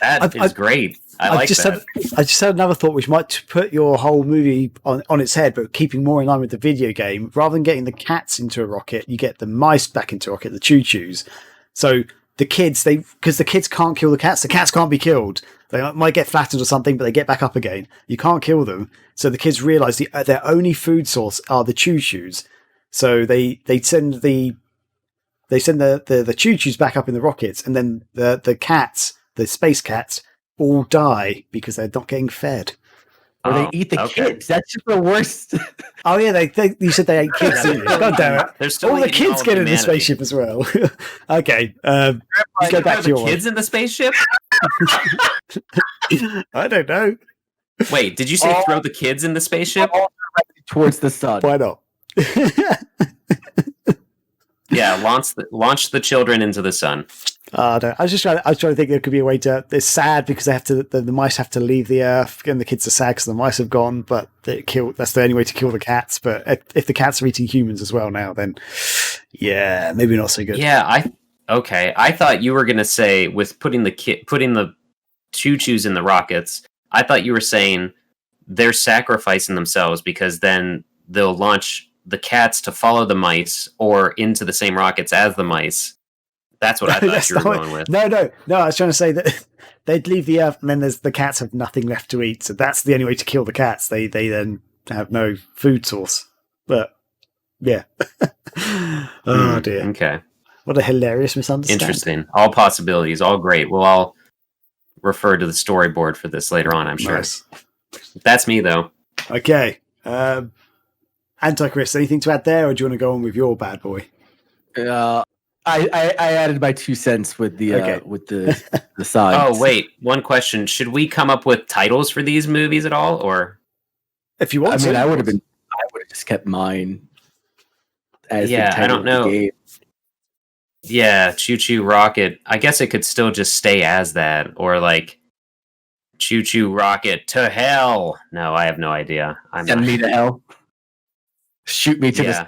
That is great. I just had another thought, which might put your whole movie on its head, but keeping more in line with the video game. Rather than getting the cats into a rocket, you get the mice back into a rocket, the choo-choos. So the kids, because the kids can't kill the cats can't be killed. They might get flattened or something, but they get back up again. You can't kill them. So the kids realise their only food source are the choo-choos. So they send the choo-choos back up in the rockets, and then the cats, the space cats, all die because they're not getting fed. Or they eat the kids. That's just the worst. Oh yeah, you said they ate kids, didn't you? God damn it! They're still all the kids get in the spaceship as well. Okay, you go back to your kids in the spaceship. I don't know. Wait, did you say throw the kids in the spaceship? Towards the sun. Why not? Yeah, launch the children into the sun. I was trying to think there could be a way to. It's sad because they have to. The mice have to leave the Earth, and the kids are sad because the mice have gone. But that's the only way to kill the cats. But if the cats are eating humans as well now, then yeah, maybe not so good. Yeah, I thought you were gonna say with putting the choo-choos in the rockets. I thought you were saying they're sacrificing themselves because then they'll launch the cats to follow the mice or into the same rockets as the mice. That's what I thought you were going with. No. I was trying to say that they'd leave the Earth, and then the cats have nothing left to eat. So that's the only way to kill the cats. They then have no food source. But yeah. Oh dear. Okay. What a hilarious misunderstanding. Interesting. All possibilities. All great. We'll all refer to the storyboard for this later on, I'm sure. Nice. That's me though. Okay. Anti-Chris, anything to add there, or do you want to go on with your bad boy? I added my 2 cents with the with the signs. Oh wait, one question: should we come up with titles for these movies at all, or if you want? I would have just kept mine. As I don't know. Yeah, Choo Choo Rocket. I guess it could still just stay as that, or like Choo Choo Rocket to hell. No, I have no idea. Send me to hell. Shoot me to the sun.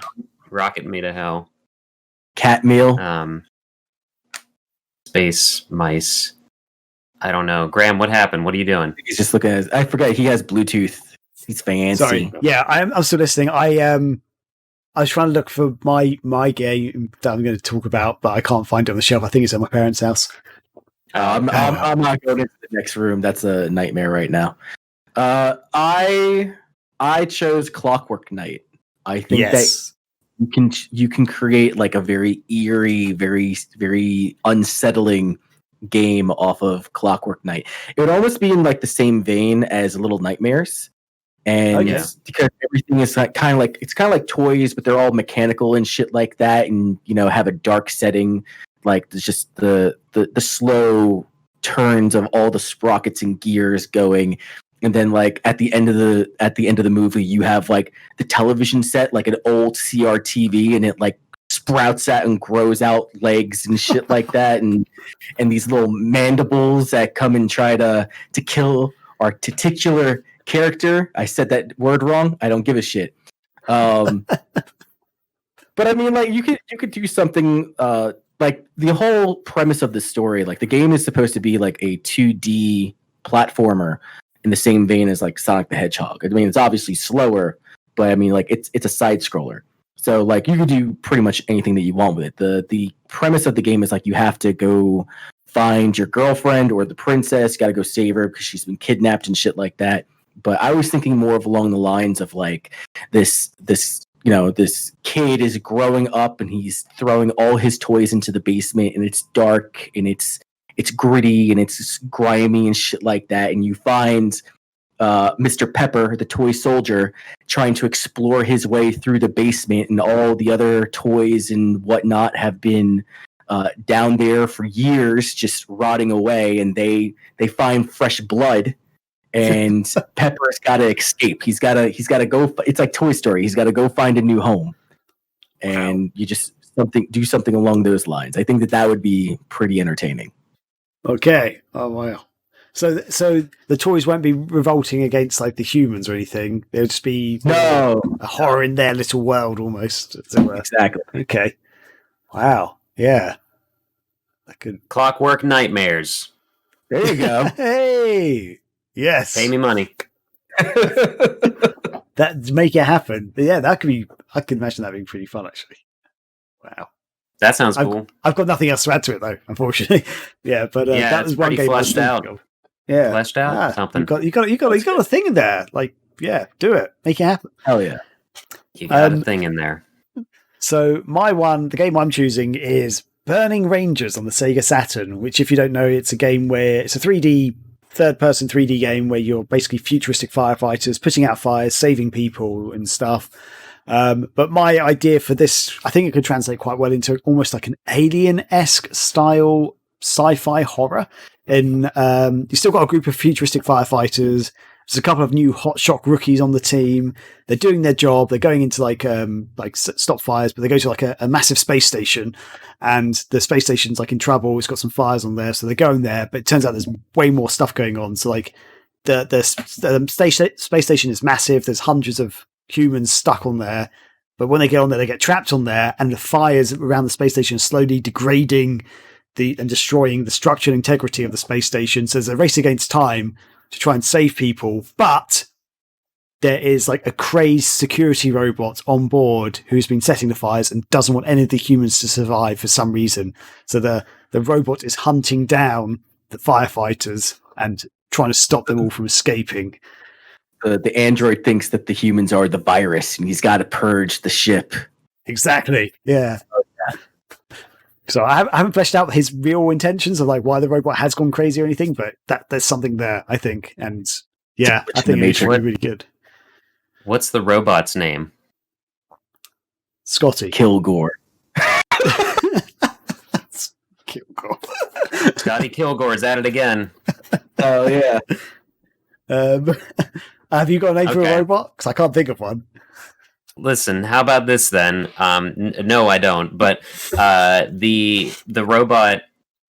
Rocket me to hell. Cat meal. Space mice. I don't know. Graham, what happened? What are you doing? He's just looking at I forgot he has Bluetooth. He's fancy. Sorry. Yeah, I'm still listening. I was trying to look for my game that I'm going to talk about, but I can't find it on the shelf. I think it's at my parents' house. I'm not going into the next room. That's a nightmare right now. I chose Clockwork Knight. I think that you can create like a very eerie, very, very unsettling game off of Clockwork Knight. It would almost be in like the same vein as Little Nightmares. And because everything is kind of like toys, but they're all mechanical and shit like that, and have a dark setting. Like there's just the slow turns of all the sprockets and gears going, and then like at the end of the movie, you have like the television set, like an old CRTV, and it like sprouts out and grows out legs and shit like that, and these little mandibles that come and try to kill our titular character. I said that word wrong. I don't give a shit. But I mean, like you could do something like the whole premise of the story. Like the game is supposed to be like a 2D platformer in the same vein as like Sonic the Hedgehog. I mean, it's obviously slower, but I mean, like it's a side scroller. So like you can do pretty much anything that you want with it. The premise of the game is like you have to go find your girlfriend or the princess. You got to go save her because she's been kidnapped and shit like that. But I was thinking more of along the lines of like this kid is growing up and he's throwing all his toys into the basement, and it's dark and it's gritty and it's grimy and shit like that. And you find Mr. Pepper, the toy soldier, trying to explore his way through the basement, and all the other toys and whatnot have been down there for years, just rotting away. And they find fresh blood. And Pepper's got to escape. He's got to go. It's like Toy Story. He's got to go find a new home. And you just do something along those lines. I think that would be pretty entertaining. Okay. Oh wow. So the toys won't be revolting against like the humans or anything. They'll just be a horror in their little world almost. Exactly. Okay. Wow. Yeah. I could Clockwork Nightmares. There you go. Hey. Yes. Pay me money. That make it happen. But yeah, that could be. I can imagine that being pretty fun, actually. Wow. That sounds cool. I've got nothing else to add to it though, unfortunately. Yeah, but that was one game fleshed out. Yeah, Fleshed out something. You got a thing in there. Like, yeah, do it, make it happen. Hell yeah, You got a thing in there. So the game I'm choosing is Burning Rangers on the Sega Saturn. Which, if you don't know, it's a game where it's a 3D third-person 3D game where you're basically futuristic firefighters putting out fires, saving people and stuff. But my idea for this, I think it could translate quite well into almost like an Alien-esque style sci-fi horror. And you still got a group of futuristic firefighters. There's a couple of new hotshot rookies on the team. They're doing their job. They're going into like stop fires, but they go to like a massive space station, and the space station's like in trouble. It's got some fires on there, so they're going there. But it turns out there's way more stuff going on. So like the space station is massive. There's hundreds of humans stuck on there. But when they get on there, they get trapped on there, and the fires around the space station are slowly degrading and destroying the structural integrity of the space station. So there's a race against time to try and save people, but there is like a crazed security robot on board who's been setting the fires and doesn't want any of the humans to survive for some reason. So the robot is hunting down the firefighters and trying to stop them all from escaping. The android thinks that the humans are the virus, and he's got to purge the ship. Exactly. Yeah. So I haven't fleshed out his real intentions of like why the robot has gone crazy or anything, but there's something there, I think. And yeah, I think it's really good. What's the robot's name? Scotty. Kilgore. Kilgore. Scotty Kilgore's at it again. Oh yeah. Have you got a name for a robot? Because I can't think of one. Listen, how about this then? No, I don't. But the robot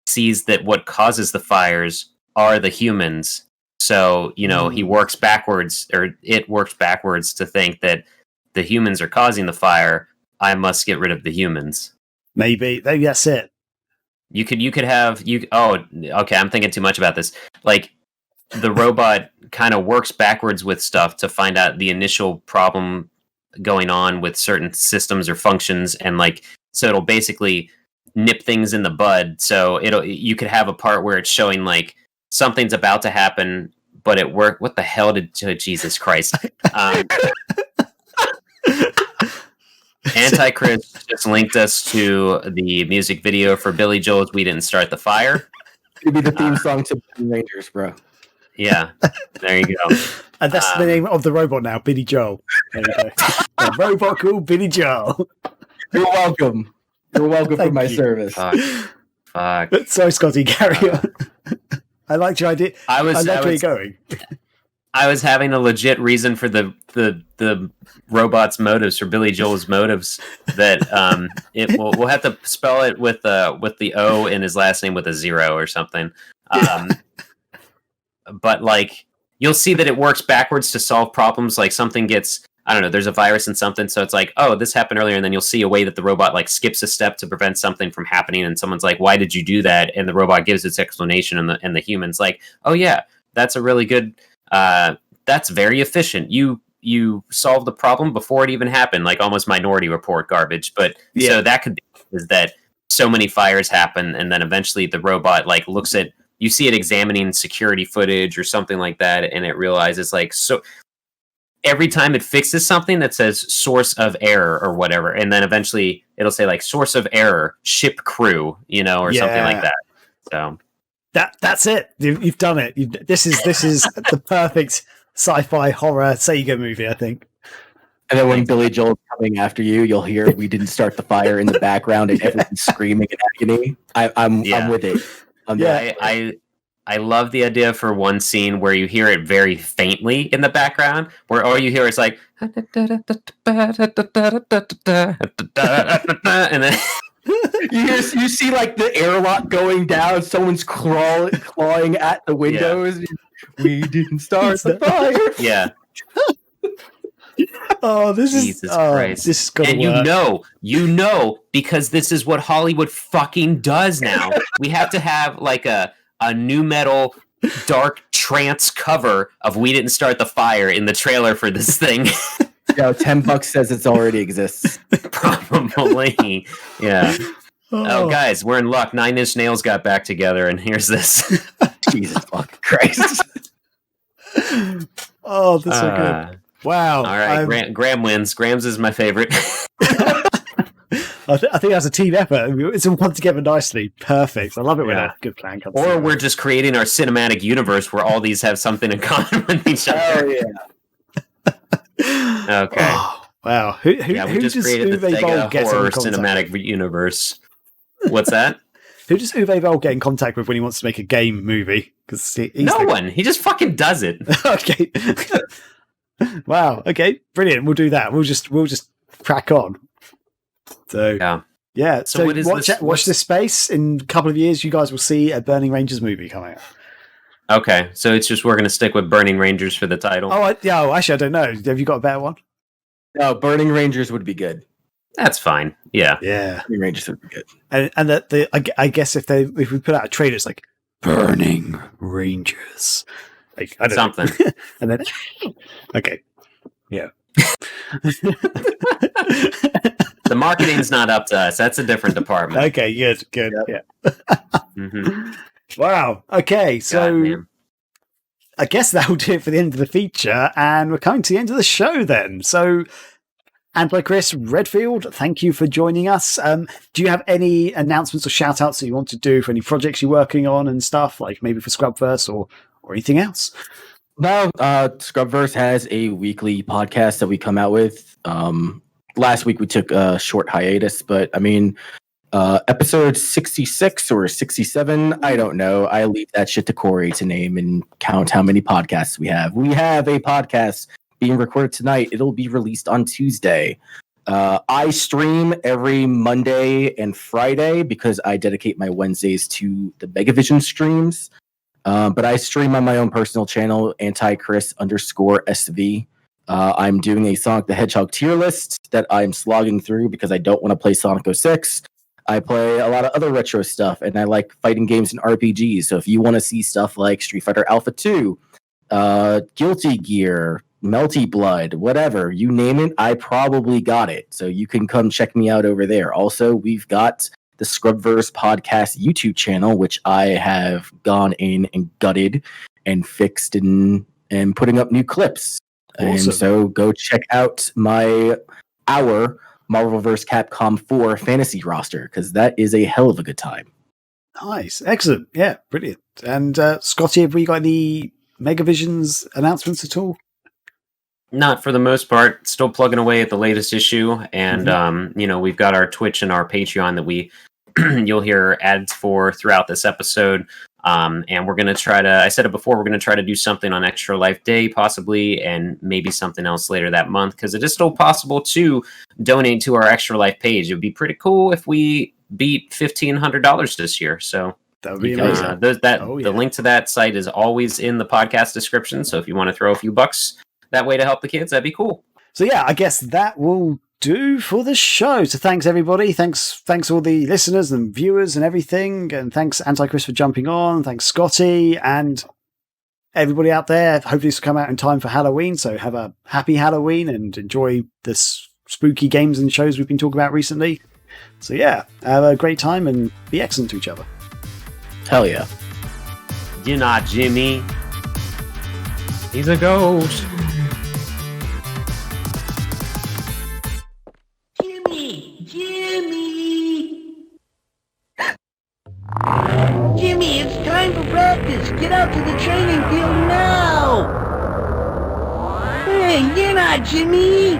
sees that what causes the fires are the humans. So, he works backwards, or it works backwards to think that the humans are causing the fire. I must get rid of the humans. Maybe that's it. You could have. Oh, okay. I'm thinking too much about this. Like, the robot kind of works backwards with stuff to find out the initial problem going on with certain systems or functions, and so it'll basically nip things in the bud. So you could have a part where it's showing like something's about to happen, but it worked. What the hell Jesus Christ? Antichrist just linked us to the music video for Billy Joel's "We Didn't Start the Fire." It'd be the theme song to Rangers, bro. Yeah, there you go. And that's the name of the robot now, Billy Joel. There we go. A robot called Billy Joel. You're welcome. You're welcome for my service. Fuck. Sorry, Scotty, carry on. I liked your idea. I like where you're going. I was having a legit reason for the robot's motives, for Billy Joel's motives, that we'll have to spell it with the O in his last name with a 0 or something. But you'll see that it works backwards to solve problems. Like something gets, I don't know, there's a virus in something, so it's like, oh, this happened earlier, and then you'll see a way that the robot skips a step to prevent something from happening, and someone's like, why did you do that? And the robot gives its explanation, and the human's like, oh yeah, that's a really good, that's very efficient. You solved the problem before it even happened, like almost Minority Report garbage. But yeah. So that could be is that so many fires happen, and then eventually the robot looks at, you see it examining security footage or something like that, and it realizes so every time it fixes something that says source of error or whatever, and then eventually it'll say source of error, ship crew, or something like that. So that's it. You've done it. This is the perfect sci-fi horror Sega movie, I think. And then when Billy Joel's coming after you, you'll hear "We Didn't Start the Fire" in the background, and everyone's screaming in agony. I'm with it. I love the idea for one scene where you hear it very faintly in the background, where all you hear is and then you see the airlock going down, someone's clawing at the windows. Yeah. We didn't start the fire. Yeah. Oh, Jesus Christ. This is gonna and work. you know, because this is what Hollywood fucking does now. We have to have a new metal dark trance cover of "We Didn't Start the Fire" in the trailer for this thing. $10 says it already exists. Probably. Yeah. Oh, guys, we're in luck. 9 Inch Nails got back together, and here's this. Jesus fucking Christ. Oh, that's so good. Wow. All right, Graham wins. Graham's is my favorite. I think that's a team effort. It's all come together nicely. Perfect. I love it when a good plan comes Or together. we're just creating our cinematic universe where all these have something in common with each other. Oh, yeah. Okay. Oh, wow. Who We just created the Sega horror cinematic universe. What's that? Who does Uwe Boll get in contact with when he wants to make a game movie? Because no one. He just fucking does it. Okay. Wow. Okay. Brilliant. We'll do that. We'll just crack on. So yeah. So what is watch this space. In a couple of years, you guys will see a Burning Rangers movie coming out. Okay. So it's just we're going to stick with Burning Rangers for the title. Actually, I don't know. Have you got a better one? No, Burning Rangers would be good. That's fine. Yeah. Burning Rangers would be good. And I guess if we put out a trailer, it's like Burning Rangers, like I don't something, know. And then okay, yeah. The marketing's not up to us. That's a different department. Okay, good, Yep. yeah. Mm-hmm. Wow. Okay, so I guess that will do it for the end of the feature, and we're coming to the end of the show then. So, Chris Redfield, thank you for joining us. Do you have any announcements or shout outs that you want to do for any projects you're working on and stuff, like maybe for Scrubverse or anything else? No, Scrubverse has a weekly podcast that we come out with. Last week we took a short hiatus, but I mean, episode 66 or 67, I don't know. I leave that shit to Corey to name and count how many podcasts we have. We have a podcast being recorded tonight. It'll be released on Tuesday. I stream every Monday and Friday because I dedicate my Wednesdays to the Megavision streams. But I stream on my own personal channel, @Chris_SV. I'm doing a Sonic the Hedgehog tier list that I'm slogging through because I don't want to play Sonic 06. I play a lot of other retro stuff, and I like fighting games and RPGs. So if you want to see stuff like Street Fighter Alpha 2, Guilty Gear, Melty Blood, whatever, you name it, I probably got it. So you can come check me out over there. Also, we've got the Scrubverse podcast YouTube channel, which I have gone in and gutted and fixed and putting up new clips. Awesome. And so go check out our Marvel vs. Capcom 4 fantasy roster, because that is a hell of a good time. Nice. Excellent. Yeah, brilliant. And Scotty, have we got any Megavisions announcements at all? Not for the most part. Still plugging away at the latest issue. And, we've got our Twitch and our Patreon that you'll hear ads for throughout this episode. And we're going to try to, I said it before, we're going to try to do something on Extra Life Day, possibly, and maybe something else later that month, because it is still possible to donate to our Extra Life page. It would be pretty cool if we beat $1,500 this year. So that would be amazing. The link to that site is always in the podcast description. So if you want to throw a few bucks that way to help the kids, that'd be cool. So yeah, I guess that will do for the show. So thanks everybody. Thanks all the listeners and viewers and everything. And thanks Anti-Chris for jumping on. Thanks Scotty and everybody out there. Hopefully this will come out in time for Halloween. So have a happy Halloween and enjoy this spooky games and shows we've been talking about recently. So yeah, have a great time and be excellent to each other. Hell yeah. You're not Jimmy. He's a ghost. Jimmy, it's time for practice. Get out to the training field now. Hey, you're not Jimmy.